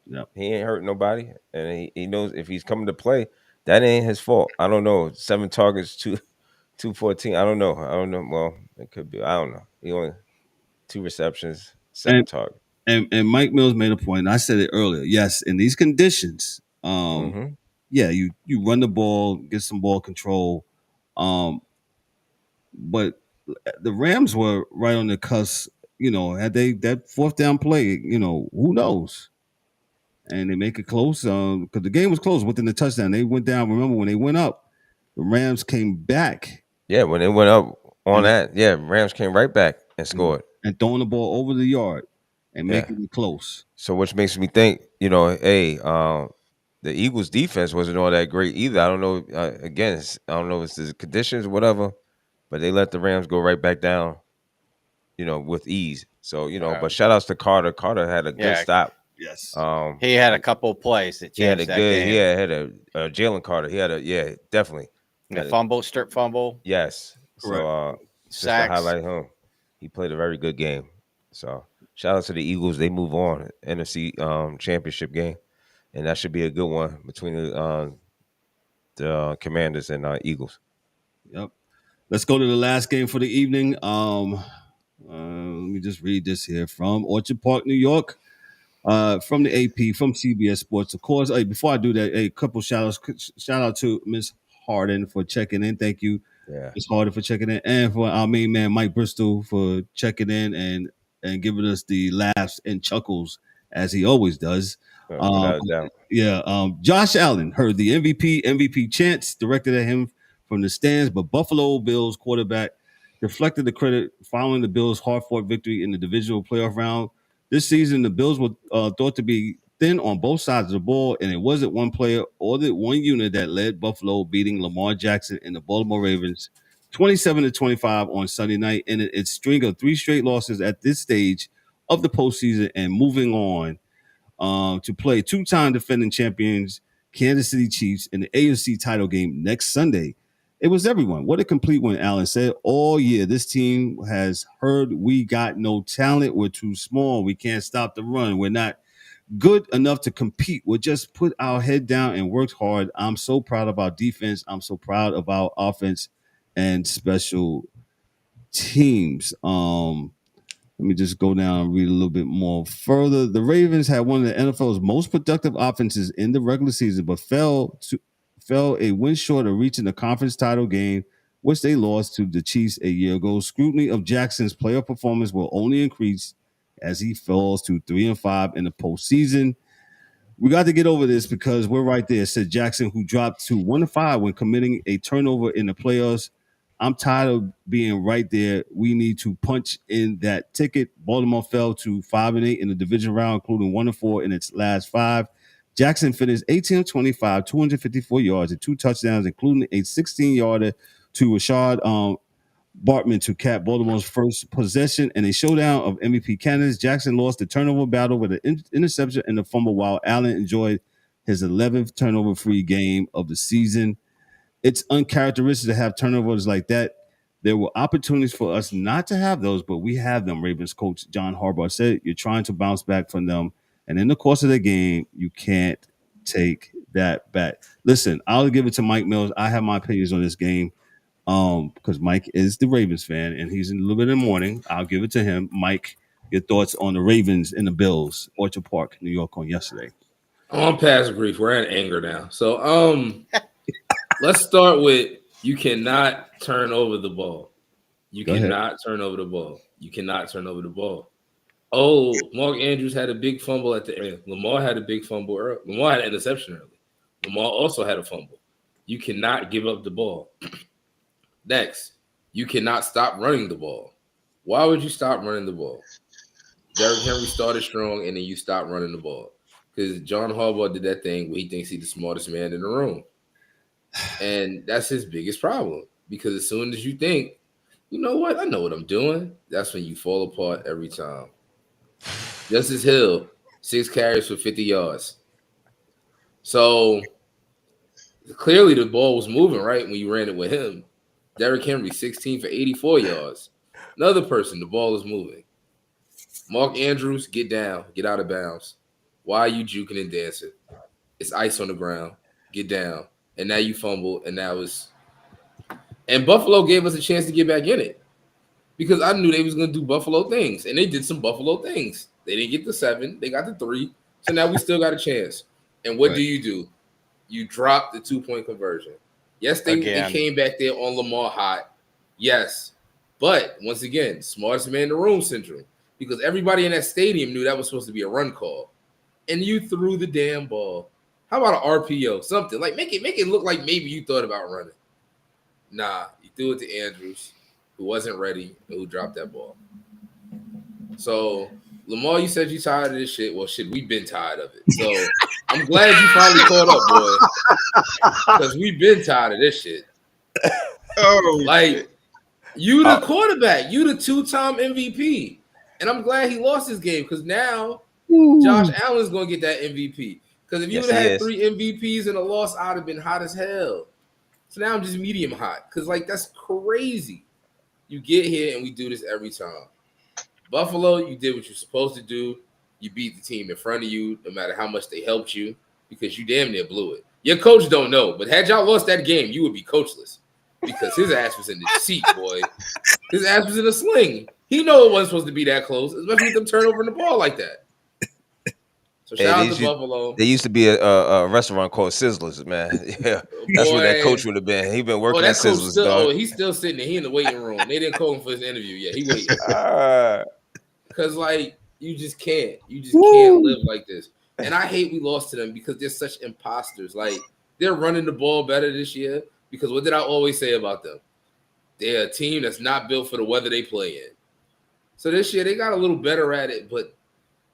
Yep. He ain't hurting nobody, and he knows if he's coming to play, that ain't his fault. I don't know. 7 targets, 214. I don't know. Well, it could be. I don't know. He only 2 receptions, 7 targets. And Mike Mills made a point. And I said it earlier. Yes, in these conditions, yeah, you run the ball, get some ball control, but the Rams were right on the cusp. Had they that 4th down play, who knows? And they make it close because the game was close within the touchdown. They went down. Remember when they went up, the Rams came back. Yeah, when they went up on that, Rams came right back and scored and throwing the ball over the yard and making it close. So which makes me think, hey, the Eagles defense wasn't all that great either. I don't know. Again, I don't know if it's the conditions or whatever, but they let the Rams go right back down, with ease. So, but shout outs to Carter. Carter had a good stop. Yes. He had a couple of plays that changed that game. He had a Jalen Carter. He had definitely. The fumble, strip fumble. Yes. Correct. So, just to highlight him, he played a very good game. So, shout out to the Eagles. They move on NFC championship game, and that should be a good one between the Commanders and Eagles. Yep. Let's go to the last game for the evening. Let me just read this here from Orchard Park, New York. From the AP, from CBS Sports, of course. Hey, before I do that, a couple shout outs. Shout out to Miss Harden for checking in. Thank you, Miss Harden, for checking in, and for our main man Mike Bristol for checking in and giving us the laughs and chuckles as he always does. Without a doubt. Josh Allen heard the MVP chants directed at him from the stands, but Buffalo Bills quarterback deflected the credit following the Bills' hard-fought victory in the divisional playoff round. This season, the Bills were thought to be thin on both sides of the ball, and it wasn't one player or the one unit that led Buffalo, beating Lamar Jackson and the Baltimore Ravens 27-25 on Sunday night, and its string of 3 straight losses at this stage of the postseason, and moving on to play 2-time defending champions Kansas City Chiefs in the AFC title game next Sunday. It was everyone. What a complete win, Allen said. All year, this team has heard we got no talent. We're too small. We can't stop the run. We're not good enough to compete. We'll just put our head down and work hard. I'm so proud of our defense. I'm so proud of our offense and special teams. Let me just go down and read a little bit more further. The Ravens had one of the NFL's most productive offenses in the regular season, but fell a win short of reaching the conference title game, which they lost to the Chiefs a year ago. Scrutiny of Jackson's playoff performance will only increase as he falls to 3-5 in the postseason. We got to get over this because we're right there, said Jackson, who dropped to 1-5 when committing a turnover in the playoffs. I'm tired of being right there. We need to punch in that ticket. Baltimore fell to 5-8 in the division round, including 1-4 in its last 5. Jackson finished 18-25, 254 yards and 2 touchdowns, including a 16-yarder to Rashad Bartman to cap Baltimore's first possession in a showdown of MVP candidates. Jackson lost the turnover battle with an interception and a fumble, while Allen enjoyed his 11th turnover-free game of the season. It's uncharacteristic to have turnovers like that. There were opportunities for us not to have those, but we have them, Ravens coach John Harbaugh said. You're trying to bounce back from them, and in the course of the game, you can't take that back. Listen, I'll give it to Mike Mills. I have my opinions on this game because Mike is the Ravens fan, and he's in a little bit in the morning. I'll give it to him. Mike, your thoughts on the Ravens and the Bills, Orchard Park, New York, on yesterday? I'm past grief. We're in anger now. So let's start with you cannot turn over the ball. You cannot turn over the ball. You cannot turn over the ball. Oh, Mark Andrews had a big fumble at the end. Lamar had a big fumble early. Lamar had an interception early. Lamar also had a fumble. You cannot give up the ball. Next, you cannot stop running the ball. Why would you stop running the ball? Derrick Henry started strong, and then you stop running the ball. Because John Harbaugh did that thing where he thinks he's the smartest man in the room. And that's his biggest problem, because as soon as you think, you know what, I know what I'm doing, that's when you fall apart every time. Justice Hill, 6 carries for 50 yards. So clearly the ball was moving, right, when you ran it with him. Derrick Henry, 16 for 84 yards. Another person, the ball is moving. Mark Andrews, get down, get out of bounds. Why are you juking and dancing? It's ice on the ground. Get down. And now you fumbled, and now it's... And Buffalo gave us a chance to get back in it, because I knew they was going to do Buffalo things, and they did some Buffalo things. They didn't get the 7. They got the 3. So now we still got a chance. And what do? You drop the 2-point conversion. Yes, they came back there on Lamar hot. Yes. But once again, smartest man in the room syndrome, because everybody in that stadium knew that was supposed to be a run call. And you threw the damn ball. How about an RPO? Something. Like, make it look like maybe you thought about running. Nah, you threw it to Andrews, who wasn't ready, and who dropped that ball. So, Lamar, you said you tired of this shit. Well, shit, we've been tired of it. So, I'm glad you finally caught up, boy, because we've been tired of this shit. You the quarterback. You the 2-time MVP. And I'm glad he lost his game, because now Josh Allen's going to get that MVP. Because if you would have had 3 MVPs and a loss, I'd have been hot as hell. So now I'm just medium hot, because, like, that's crazy. You get here and we do this every time. Buffalo, you did what you're supposed to do. You beat the team in front of you, no matter how much they helped you, because you damn near blew it. Your coach don't know, but had y'all lost that game, you would be coachless, because his ass was in the seat, boy. His ass was in a sling. He know it wasn't supposed to be that close, especially with them turnovering the ball like that. So shout out to Buffalo. There used to be a restaurant called Sizzlers, man. Yeah, that's where that coach would have been. He been working at Sizzlers, dog. He's still sitting there. He in the waiting room. They didn't call him for his interview yet. He waiting. Because, like, you just can't. You just can't live like this. And I hate we lost to them, because they're such imposters. Like, they're running the ball better this year, because what did I always say about them? They're a team that's not built for the weather they play in. So this year they got a little better at it, but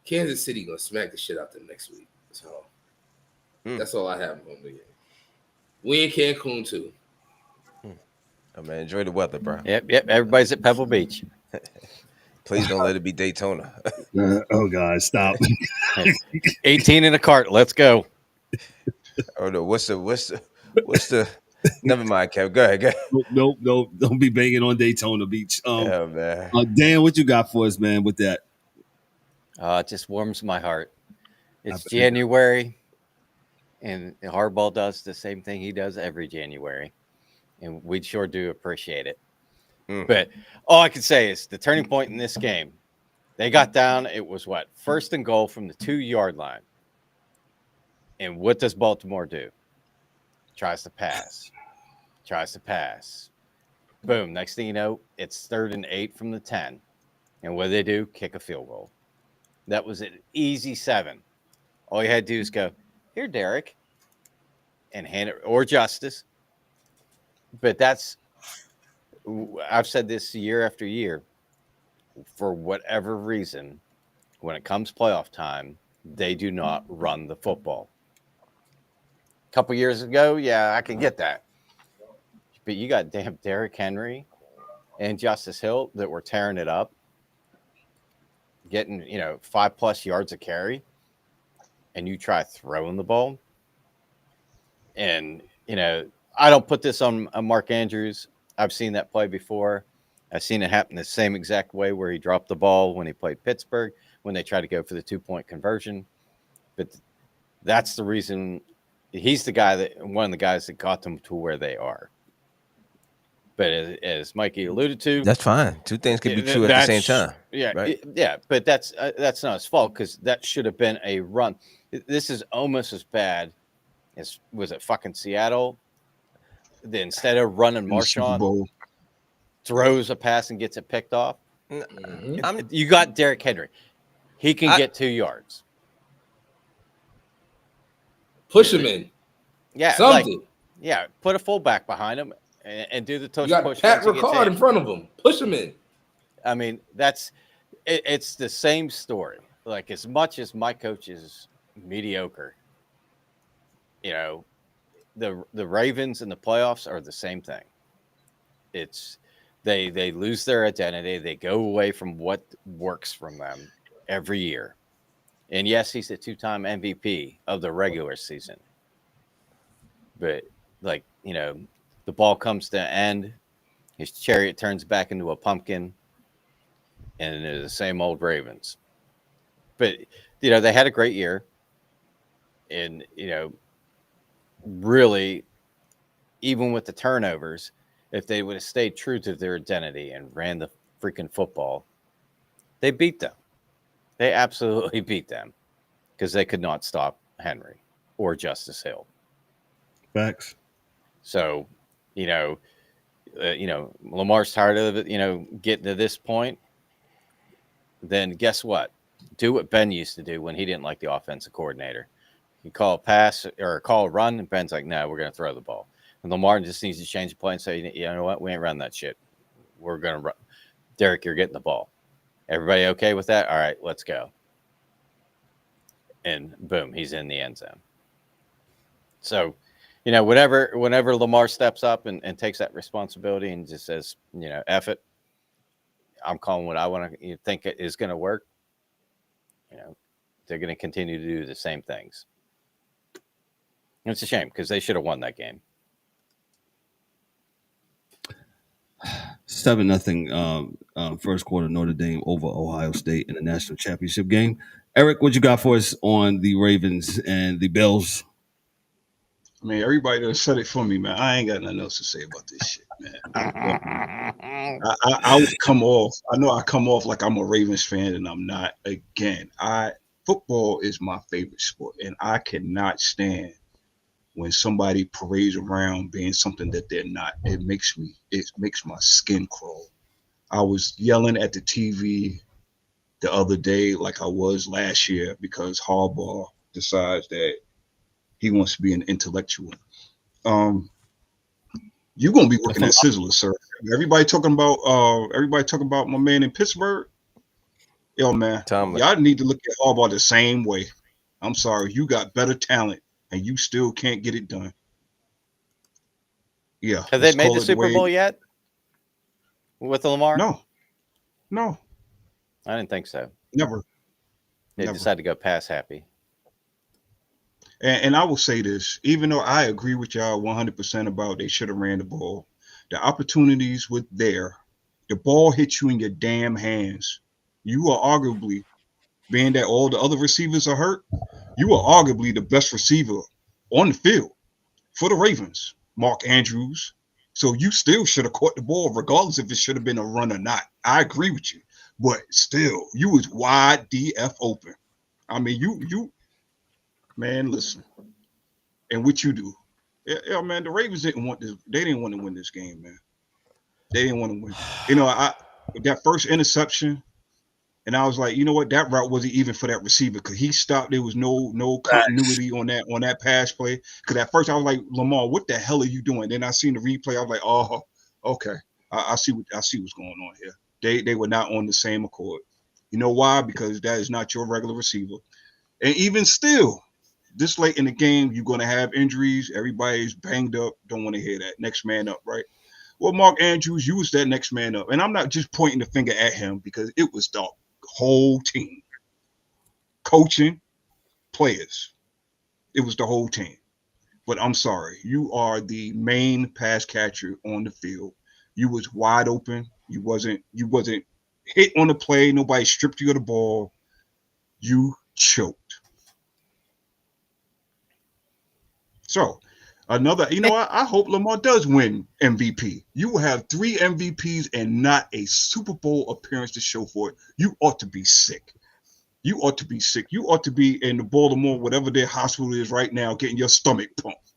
Kansas City gonna smack the shit out them next week. So that's all I have on the game. We in Cancun too. Oh man, enjoy the weather, bro. Yep. Everybody's at Pebble Beach. Please don't let it be Daytona. Oh God, stop. 18 in a cart. Let's go. Oh no, what's the never mind, Kevin. Go ahead. Nope. Don't be banging on Daytona Beach. Yeah, man. Dan, what you got for us, man, with that? It just warms my heart. It's January, and Harbaugh does the same thing he does every January, and we sure do appreciate it. But all I can say is the turning point in this game, they got down. It was what? 1st and goal from the 2-yard line. And what does Baltimore do? Tries to pass. Boom. Next thing you know, it's 3rd and 8 from the 10. And what do? Kick a field goal. That was an easy 7. All you had to do is go, here, Derek, and hand it, or Justice. But I've said this year after year, for whatever reason, when it comes playoff time, they do not run the football. A couple years ago, yeah, I can get that. But you got damn Derrick Henry and Justice Hill that were tearing it up, getting 5+ yards a carry, and you try throwing the ball. And I don't put this on Mark Andrews. I've seen that play before. I've seen it happen the same exact way, where he dropped the ball when he played Pittsburgh, when they tried to go for the 2-point conversion. But that's the reason he's one of the guys that got them to where they are. But as Mikey alluded to, that's fine. Two things can be true at the same time. Yeah, right? But that's not his fault, because that should have been a run. This is almost as bad as, was it fucking Seattle? Instead of running Marshawn, throws a pass and gets it picked off. You got Derrick Henry. He can get 2 yards. Push him in. Yeah, something. Put a fullback behind him and do the touch. You got push Pat Ricard in front of him. Push him in. I mean, it's the same story. Like, as much as my coach is mediocre, the Ravens in the playoffs are the same thing. It's they lose their identity. They go away from what works from them every year. And yes, he's a 2-time MVP of the regular season. But like, the ball comes to an end, his chariot turns back into a pumpkin, and they're the same old Ravens. But they had a great year. And really, even with the turnovers, if they would have stayed true to their identity and ran the freaking football, they beat them. They absolutely beat them because they could not stop Henry or Justice Hill. Facts. So, Lamar's tired of it, getting to this point. Then guess what? Do what Ben used to do when he didn't like the offensive coordinator. You call a pass or call a run, and Ben's like, no, we're going to throw the ball. And Lamar just needs to change the play and say, you know what? We ain't running that shit. We're going to run. Derek, you're getting the ball. Everybody okay with that? All right, let's go. And boom, he's in the end zone. So, whenever Lamar steps up and takes that responsibility and just says, F it, I'm calling what I want to think is going to work, they're going to continue to do the same things. And it's a shame because they should have won that game. 7-0 first quarter Notre Dame over Ohio State in the national championship game. Eric, what you got for us on the Ravens and the Bills? I mean, everybody done said it for me, man. I ain't got nothing else to say about this shit, man. I would come off. I know I come off like I'm a Ravens fan, and I'm not. Again, football is my favorite sport, and I cannot stand when somebody parades around being something that they're not. It makes my skin crawl. I was yelling at the TV the other day like I was last year because Harbaugh decides that he wants to be an intellectual. You're gonna be working at Sizzler, sir. Everybody talking about my man in Pittsburgh. Yo, man, y'all need to look at Harbaugh the same way. I'm sorry, you got better talent and you still can't get it done. Yeah. Have they made the Super Bowl yet? With Lamar? No. I didn't think so. Never. They decided to go pass happy. And I will say this, even though I agree with y'all 100% about they should have ran the ball, the opportunities were there. The ball hit you in your damn hands. You are arguably, being that all the other receivers are hurt, you are arguably the best receiver on the field for the Ravens, Mark Andrews. So you still should have caught the ball regardless if it should have been a run or not. I agree with you. But still, you was wide DF open. I mean, you man, listen. And what you do. Yeah, man, the Ravens didn't want this. They didn't want to win this game, man. They didn't want to win. That first interception, and I was like, you know what? That route wasn't even for that receiver because he stopped. There was no continuity on that pass play. Because at first I was like, Lamar, what the hell are you doing? Then I seen the replay. I was like, oh, okay. I see what's going on here. They were not on the same accord. You know why? Because that is not your regular receiver. And even still, this late in the game, you're going to have injuries. Everybody's banged up. Don't want to hear that. Next man up, right? Well, Mark Andrews, you was that next man up. And I'm not just pointing the finger at him because it was the whole team. Coaching, players. It was the whole team. But I'm sorry. You are the main pass catcher on the field. You was wide open. You wasn't hit on the play. Nobody stripped you of the ball. You choked. So I hope Lamar does win MVP. You will have 3 MVPs and not a Super Bowl appearance to show for it. You ought to be sick. You ought to be sick. You ought to be in the Baltimore, whatever their hospital is right now, getting your stomach pumped.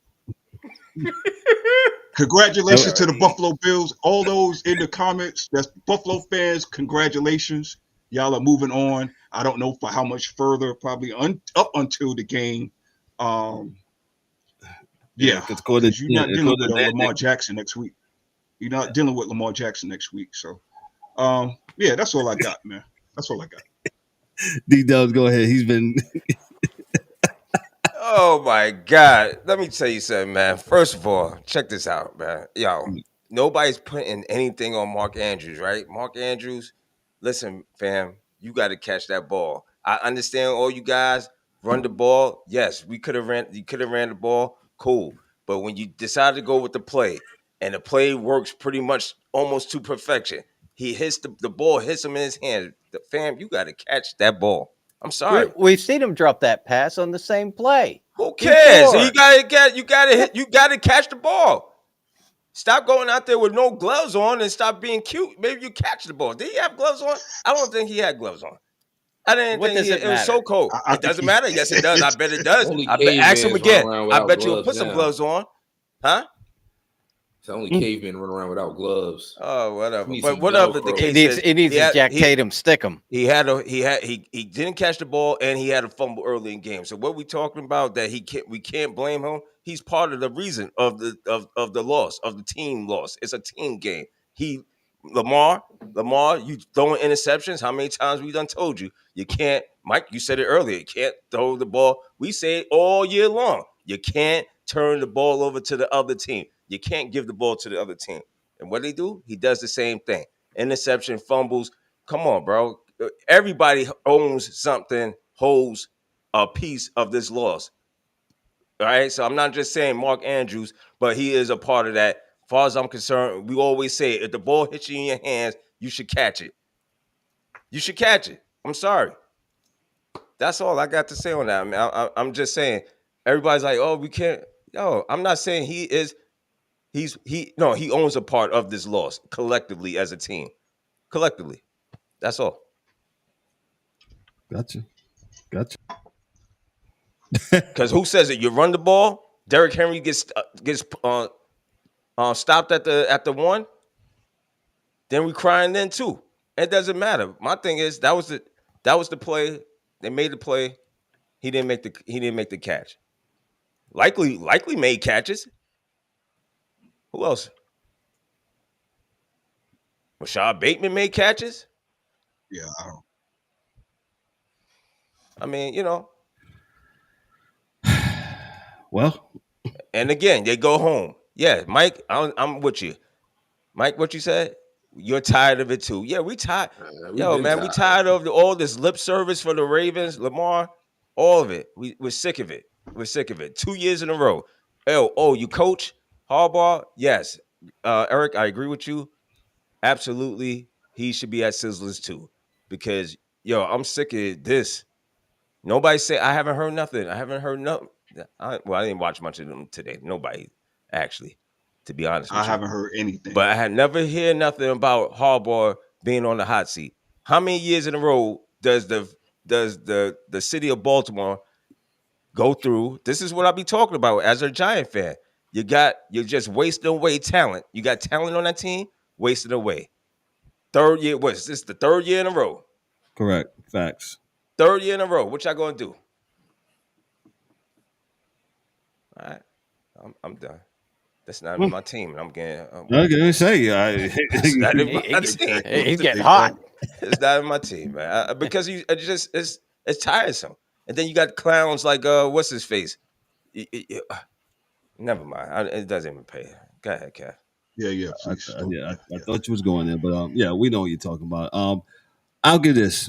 Congratulations to the Buffalo Bills. All those in the comments, that's Buffalo fans, congratulations. Y'all are moving on. I don't know for how much further, probably up until the game. Yeah, because you're not dealing with Lamar Jackson next week. You're not dealing with Lamar Jackson next week. So, yeah, that's all I got, man. That's all I got. D-Dubs, go ahead. He's been Oh my God. Let me tell you something, man. First of all, check this out, man. Yo, nobody's putting anything on Mark Andrews, right? Mark Andrews, listen, fam, you got to catch that ball. I understand all you guys run the ball. Yes, you could have ran the ball. Cool. But when you decide to go with the play, and the play works pretty much almost to perfection, he hits the ball, hits him in his hand. Fam, you got to catch that ball. I'm sorry. We've seen him drop that pass on the same play. Who cares? You gotta catch the ball. Stop going out there with no gloves on and stop being cute. Maybe you catch the ball. Did he have gloves on? I don't think he had gloves on. I didn't think it was so cold. It doesn't matter. Yes, it does. I bet it does. Ask him again. I bet you'll put some gloves on. Huh? It's only cavemen run around without gloves. Oh, whatever. But whatever the case is, he needs to Jack Tatum stick him. He didn't catch the ball and he had a fumble early in game. So what we talking about that we can't blame him. He's part of the reason of the loss, of the team loss. It's a team game. Lamar, you throwing interceptions. How many times we done told you can't, Mike, you said it earlier, you can't throw the ball. We say it all year long. You can't turn the ball over to the other team. You can't give the ball to the other team. And what they do? He does the same thing. Interception, fumbles. Come on, bro. Everybody owns something, holds a piece of this loss. All right? So I'm not just saying Mark Andrews, but he is a part of that. As far as I'm concerned, we always say if the ball hits you in your hands, you should catch it. You should catch it. I'm sorry. That's all I got to say on that. I mean, I'm just saying, everybody's like, oh, we can't. Yo, I'm not saying he is. He owns a part of this loss collectively as a team. Collectively. That's all. Gotcha. Because who says it? You run the ball. Derrick Henry gets stopped at the one. Then we crying then too. It doesn't matter. My thing is that was the play. They made the play. He didn't make the catch. Likely made catches. Who else? Rashad Bateman made catches. Yeah. I mean, Well, and again, they go home. Yeah, Mike, I'm with you. Mike, what you said? You're tired of it too. Yeah, we tired. We tired of all this lip service for the Ravens, Lamar, all of it. We're sick of it. 2 years in a row. Oh, you coach Harbaugh? Yes. Eric, I agree with you. Absolutely, he should be at Sizzlers too. Because, I'm sick of this. Nobody say, I haven't heard nothing. I didn't watch much of them today. Nobody, actually, to be honest with you. I haven't heard anything. But I had never heard nothing about Harbaugh being on the hot seat. How many years in a row does the city of Baltimore go through? This is what I be talking about as a Giant fan. You're just wasting away talent. You got talent on that team, wasting away. Third year, this is the third year in a row. Correct. Facts. Third year in a row. What y'all gonna do? All right, I'm done. That's not my team, and I'm getting. I was gonna say, it's not in my team. He's getting hot. It's not in my team, man. Because it's tiresome. And then you got clowns like what's his face? Never mind. It doesn't even pay. Go ahead, Kev. Yeah. I thought you was going there, but we know what you're talking about. I'll give this,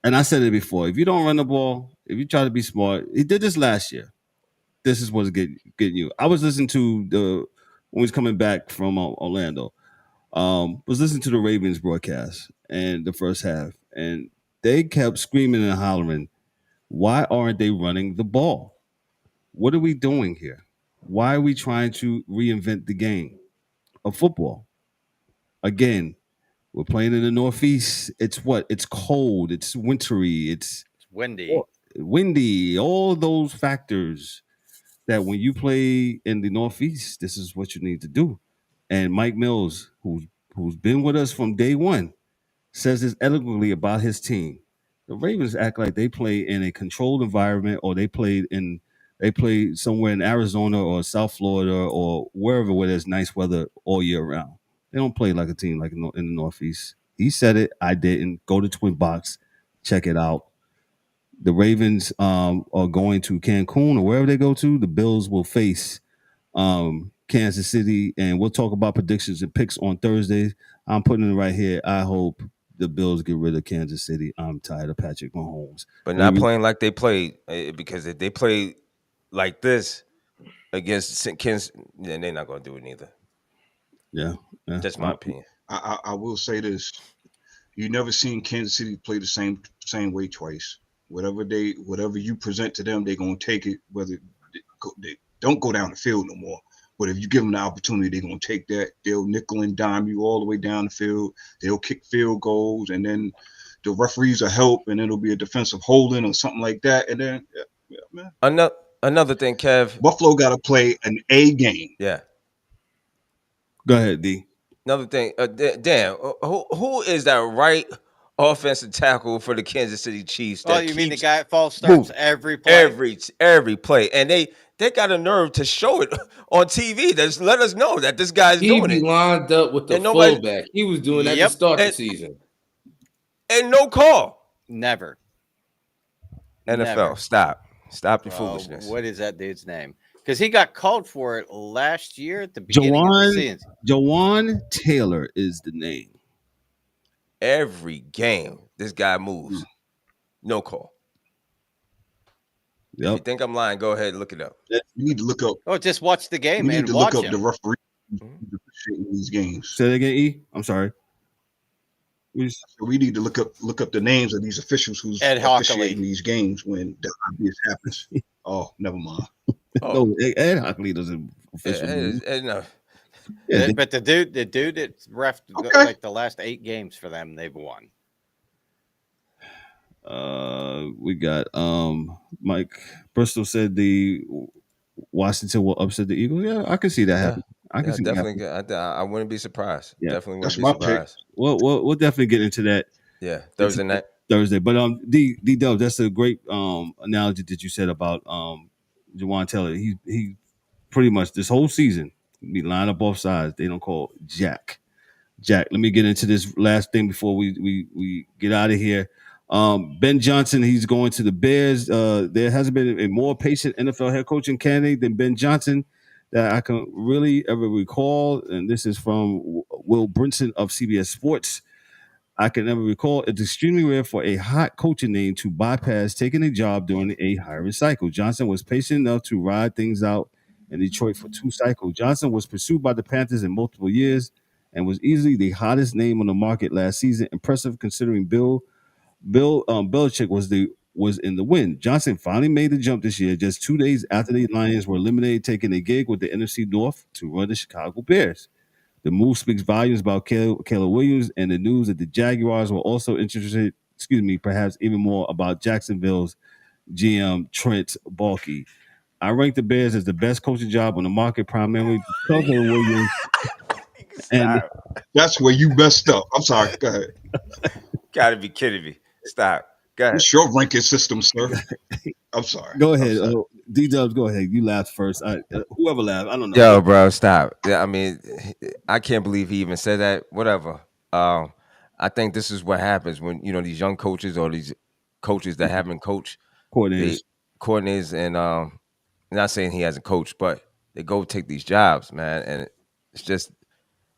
and I said it before. If you don't run the ball, if you try to be smart, he did this last year. This is what's getting you. I was listening to when he was coming back from Orlando. Was listening to the Ravens broadcast and the first half, and they kept screaming and hollering, why aren't they running the ball? What are we doing here? Why are we trying to reinvent the game of football? Again, we're playing in the Northeast. It's cold. It's wintry. It's windy. All those factors that when you play in the Northeast, this is what you need to do. And Mike Mills, who's been with us from day one, says this eloquently about his team. The Ravens act like they play in a controlled environment, or they played somewhere in Arizona or South Florida or wherever where there's nice weather all year round. They don't play like a team like in the Northeast. He said it. I didn't. Go to Twin Box, check it out. The Ravens are going to Cancun or wherever they go to. The Bills will face Kansas City, and we'll talk about predictions and picks on Thursday. I'm putting it right here. I hope the Bills get rid of Kansas City. I'm tired of Patrick Mahomes. But not playing like they played, because if they play like this against Kansas, then they're not going to do it neither. Yeah. That's my opinion. I will say this. You never seen Kansas City play the same way twice. Whatever you present to them, they're gonna take it. Whether they don't go down the field no more, but if you give them the opportunity, they're gonna take that. They'll nickel and dime you all the way down the field. They'll kick field goals, and then the referees will help, and it'll be a defensive holding or something like that. And then, man. Another thing, Kev. Buffalo got to play an A game. Yeah. Go ahead, D. Another thing, Dan, who is that right offensive tackle for the Kansas City Chiefs? Oh, you mean the guy at false starts every play? Every play. And they got a nerve to show it on TV. That's let us know that this guy's doing it. He lined up with the fullback. He was doing that to start the season. And no call. Never. NFL, Never. Stop your foolishness. What is that dude's name? Because he got called for it last year at the beginning of the season. Jawan Taylor is the name. Every game, this guy moves. No call. Yep. If you think I'm lying, go ahead and look it up. You need to look up. Oh, just watch the game, man. You need to watch look up him. the referee in these games. Say that again, E? I'm sorry. We need to look up the names of these officials who's officiating these games when the obvious happens. Oh, never mind. No, Ed Hockley doesn't officially. No. Yeah, but the dude that's ref like the last 8 games for them, they've won. We got Mike Bristol said the Washington will upset the Eagles. Yeah, I can see that happen. I can see definitely. I wouldn't be surprised. Yeah. Definitely wouldn't be surprised. We'll definitely get into that. Yeah, Thursday night. But D Dub, that's a great analogy that you said about Jawan Taylor. He pretty much this whole season be line up both sides. They don't call Jack. Let me get into this last thing before we get out of here. Ben Johnson, he's going to the Bears. There hasn't been a more patient NFL head coaching candidate than Ben Johnson that I can really ever recall. And this is from Will Brinson of CBS Sports. I can never recall. It's extremely rare for a hot coaching name to bypass taking a job during a hiring cycle. Johnson was patient enough to ride things out in Detroit for 2 cycles. Johnson was pursued by the Panthers in multiple years and was easily the hottest name on the market last season. Impressive considering Bill Belichick was in the win. Johnson finally made the jump this year, just 2 days after the Lions were eliminated, taking a gig with the NFC North to run the Chicago Bears. The move speaks volumes about Caleb Williams, and the news that the Jaguars were also interested, perhaps even more about Jacksonville's GM Trent Baalke. I rank the Bears as the best coaching job on the market, primarily because of Williams. And that's where you messed up. I'm sorry. Go ahead. Gotta be kidding me. Stop. Go ahead. It's your ranking system, sir. I'm sorry. Go ahead. D-Dubs, go ahead. You laughed first. Whoever laughed, I don't know. Yo, bro, stop. Yeah, I mean, I can't believe he even said that. Whatever. I think this is what happens when, these young coaches or these coaches that haven't coached. Coordinators and not saying he hasn't coached, but they go take these jobs, man. And it's just,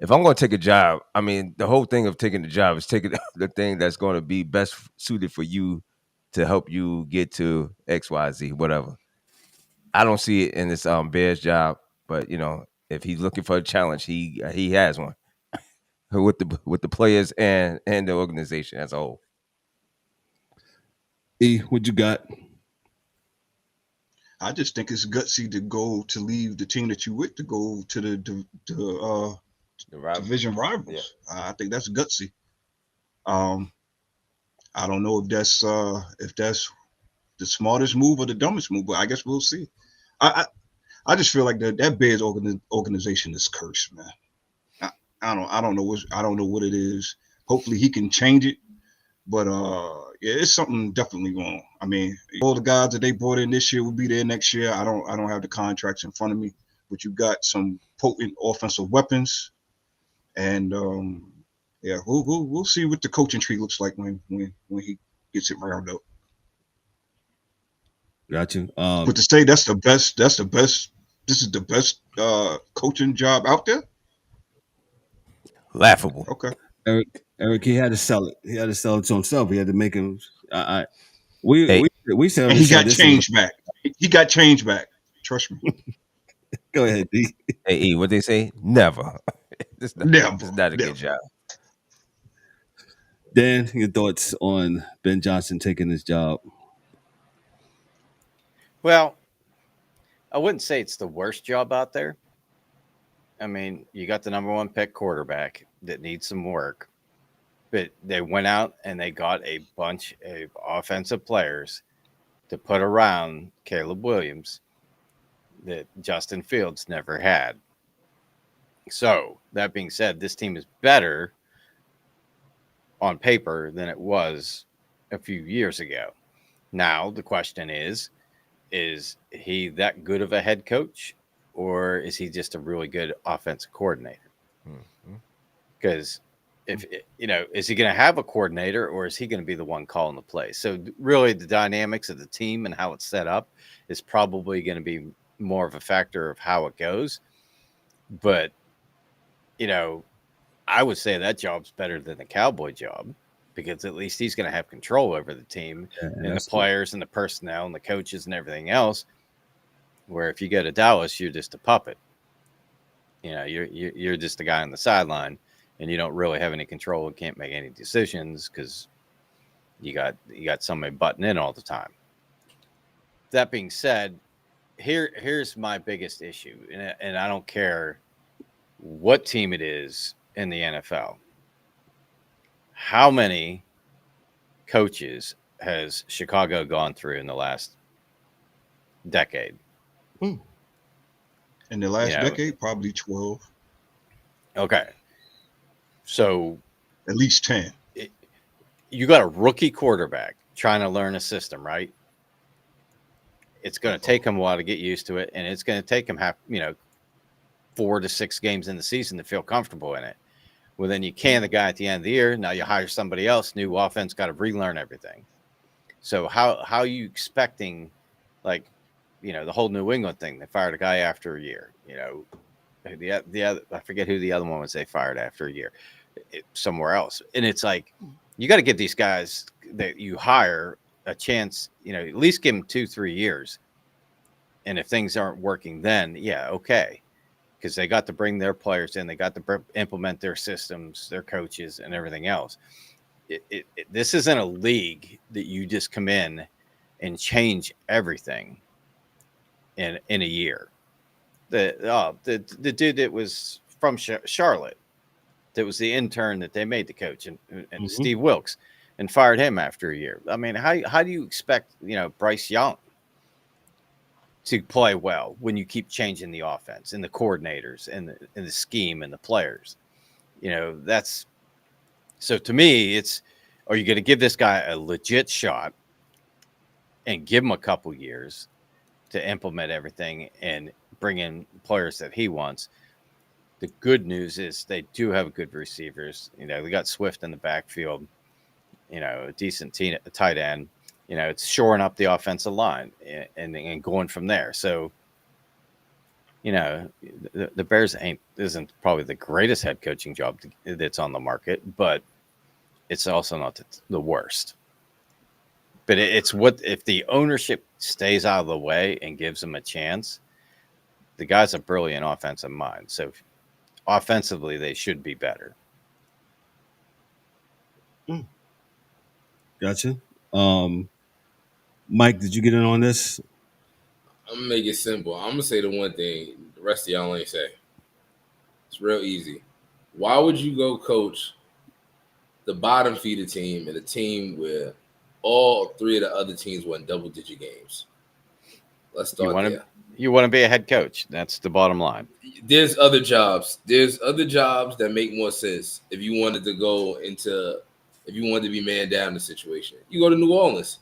if I'm going to take a job, I mean, the whole thing of taking the job is taking the thing that's going to be best suited for you to help you get to X, Y, Z, whatever. I don't see it in this Bears job, but if he's looking for a challenge, he has one with the players and the organization as a whole. E, what you got? I just think it's gutsy to leave the team that you with to go to the division rivals. Yeah. I think that's gutsy. I don't know if that's the smartest move or the dumbest move, but I guess we'll see. I just feel like that Bears organization is cursed, man. I don't know what it is. Hopefully he can change it, but yeah, it's something definitely wrong. I mean, all the guys that they brought in this year will be there next year. I don't have the contracts in front of me, but you got some potent offensive weapons, and yeah, we'll see what the coaching tree looks like when he gets it rounded up. Got you. But to say that's the best. This is the best coaching job out there. Laughable. Okay. Eric, he had to sell it. He had to sell it to himself. He had to make him. We said And he got change back. He got change back. Trust me. Go ahead, D. Hey, what they say? Never. This is not a good job. Dan, your thoughts on Ben Johnson taking this job? Well, I wouldn't say it's the worst job out there. I mean, you got the number 1 pick quarterback that needs some work, but they went out and they got a bunch of offensive players to put around Caleb Williams that Justin Fields never had. So that being said, this team is better on paper than it was a few years ago. Now, the question is he that good of a head coach, or is he just a really good offensive coordinator? Because if is he going to have a coordinator, or is he going to be the one calling the play? So really the dynamics of the team and how it's set up is probably going to be more of a factor of how it goes. But, I would say that job's better than the Cowboy job, because at least he's going to have control over the team and the players and the personnel and the coaches and everything else. Where if you go to Dallas, you're just a puppet. You're just a guy on the sideline, and you don't really have any control and can't make any decisions because you got somebody butting in all the time. That being said, here's my biggest issue, and I don't care what team it is in the NFL. How many coaches has Chicago gone through in the last decade? In the last decade, probably 12. Okay. So at least 10. You got a rookie quarterback trying to learn a system, right? It's going to take him a while to get used to it, and it's going to take him 4 to 6 games in the season to feel comfortable in it. Well, then you can the guy at the end of the year. Now you hire somebody else, new offense, got to relearn everything. So how are you expecting, the whole New England thing? They fired a guy after a year. The other, I forget who the other one was they fired after a year, somewhere else. And it's like, you got to give these guys that you hire a chance, at least give them 2-3 years. And if things aren't working then, okay. Because they got to bring their players in. They got to implement their systems, their coaches, and everything else. This isn't a league that you just come in and change everything in a year. The dude that was from Charlotte, that was the intern that they made the coach, and Steve Wilkes, and fired him after a year. I mean, how do you expect Bryce Young to play well when you keep changing the offense and the coordinators and the scheme and the players? That's so to me, it's, are you going to give this guy a legit shot and give him a couple years to implement everything and bring in players that he wants? The good news is they do have good receivers. They got Swift in the backfield, a decent tight end. It's shoring up the offensive line and going from there. So, the Bears isn't probably the greatest head coaching job that's on the market, but it's also not the worst. But it's what if the ownership stays out of the way and gives them a chance. The guy's a brilliant offensive mind, so offensively they should be better. Gotcha. Mike, did you get in on this? I'm gonna make it simple. I'm gonna say the one thing the rest of y'all ain't say. It's real easy. Why would you go coach the bottom feeder team and a team where all 3 of the other teams won double-digit games? Let's start there. You want to be a head coach. That's the bottom line. There's other jobs. There's other jobs that make more sense if you wanted to be man down in the situation. You go to New Orleans.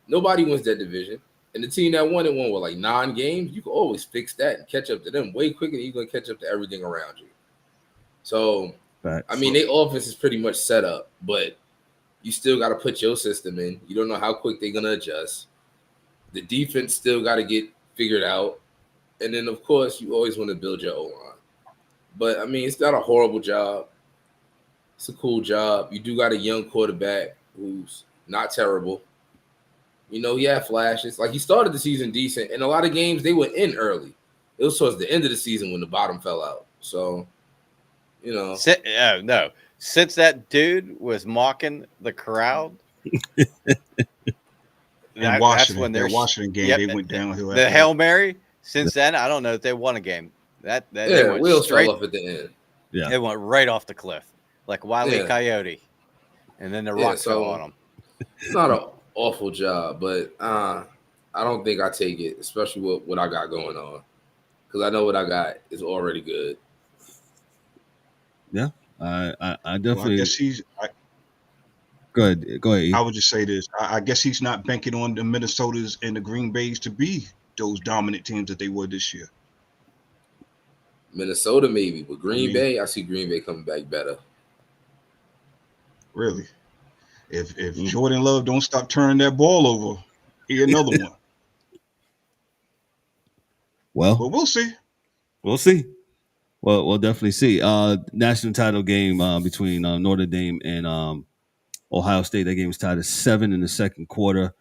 Nobody wins that division. And the team that won with like 9 games. You can always fix that and catch up to them way quicker than you're going to catch up to everything around you. So, their offense is pretty much set up, but you still got to put your system in. You don't know how quick they're going to adjust. The defense still got to get figured out. And then, of course, you always want to build your O-line. But, I mean, it's not a horrible job. It's a cool job. You do got a young quarterback who's not terrible. You know, he had flashes. Like, he started the season decent. And a lot of games, they were in early. It was towards the end of the season when the bottom fell out. So, you know. Since that dude was mocking the crowd. That's when their Washington game, they went downhill. The Hail Mary, since then, I don't know if they won a game. That wheels fell off at the end. Yeah. It went right off the cliff, like Wile E. Coyote. And then the rock fell on them. It's not an awful job, but I don't think I take it, especially with what I got going on. Because I know what I got is already good. Yeah, I definitely. Well, I guess he's. Go ahead. I would just say this. I guess he's not banking on the Minnesotas and the Green Bays to be those dominant teams that they were this year. Minnesota maybe, but Green Bay, I see Green Bay coming back better. Really? If Jordan Love don't stop turning that ball over, he another one. Well, but we'll see. We'll see. Well, we'll definitely see. National title game between Notre Dame and Ohio State. That game was tied at 7 in the second quarter.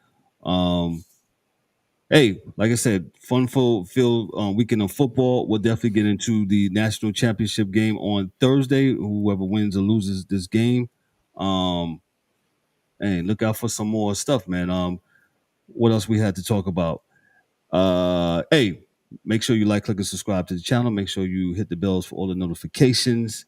Hey, like I said, fun-filled weekend of football. We'll definitely get into the national championship game on Thursday. Whoever wins or loses this game. And look out for some more stuff, man. What else we had to talk about? Hey, make sure you like, click, and subscribe to the channel. Make sure you hit the bells for all the notifications.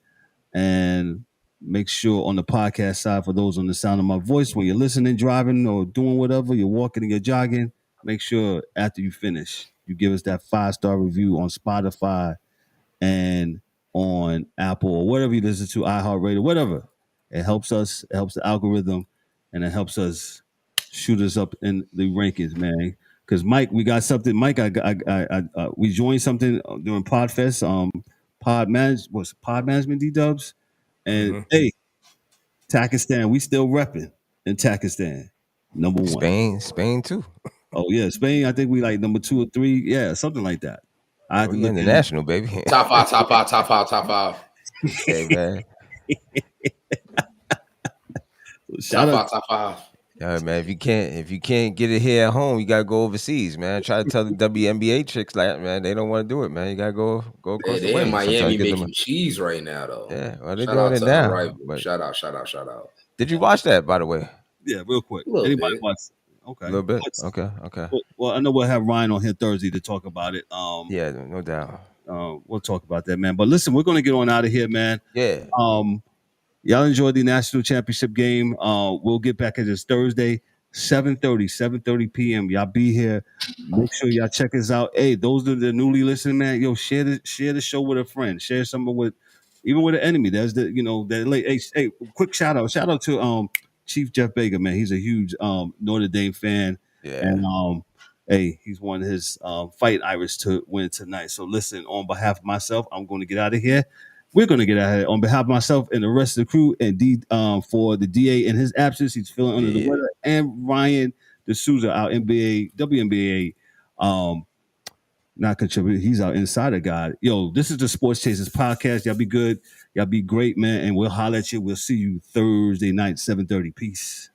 And make sure on the podcast side, for those on the sound of my voice, when you're listening, driving, or doing whatever, you're walking and you're jogging, make sure after you finish, you give us that 5-star review on Spotify and on Apple or whatever you listen to, iHeartRadio, whatever. It helps us. It helps the algorithm, and it helps us shoot us up in the rankings, man. Because Mike, we got something. Mike, we joined something during Podfest. Pod management D-Dubs. And hey, Takistan, we still repping in Takistan. Number 1. Spain too. Oh yeah, Spain. I think we like number 2 or 3. Yeah, something like that. I look international, baby. Top five. Hey man. Top five. Yeah, man. If you can't get it here at home, you gotta go overseas, man. Try to tell the WNBA chicks like, man, they don't want to do it, man. You gotta go across the way. They in Miami making cheese right now, though. Yeah, well, they're doing it now. Right, shout out. Did you watch that, by the way? Yeah, real quick. Anybody watch? Okay, a little bit. Okay. Well, I know we'll have Ryan on here Thursday to talk about it. Yeah, no doubt. We'll talk about that, man. But listen, we're gonna get on out of here, man. Yeah. Y'all enjoyed the national championship game. We'll get back at this Thursday, 7:30 p.m. Y'all be here. Make sure y'all check us out. Hey, those that are newly listening, man, yo, share the show with a friend. Share something with an enemy. That's that late. Hey, quick shout out to Chief Jeff Baker, man. He's a huge Notre Dame fan. Yeah. And hey, he's won his fight Irish to win tonight. So listen, on behalf of myself, I'm going to get out of here. We're going to get out of here on behalf of myself and the rest of the crew, and for the DA in his absence, he's feeling under the weather, and Ryan D'Souza, our WNBA not contributor. He's our insider guy. Yo, this is the Sports Chasers podcast. Y'all be good. Y'all be great, man. And we'll holler at you. We'll see you Thursday night, 7:30. Peace.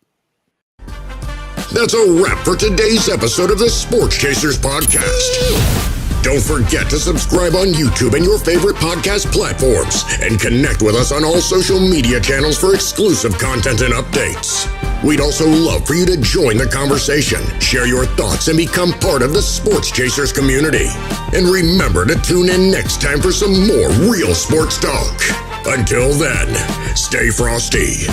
That's a wrap for today's episode of the Sports Chasers podcast. Don't forget to subscribe on YouTube and your favorite podcast platforms, and connect with us on all social media channels for exclusive content and updates. We'd also love for you to join the conversation, share your thoughts, and become part of the Sports Chasers community. And remember to tune in next time for some more real sports talk. Until then, stay frosty.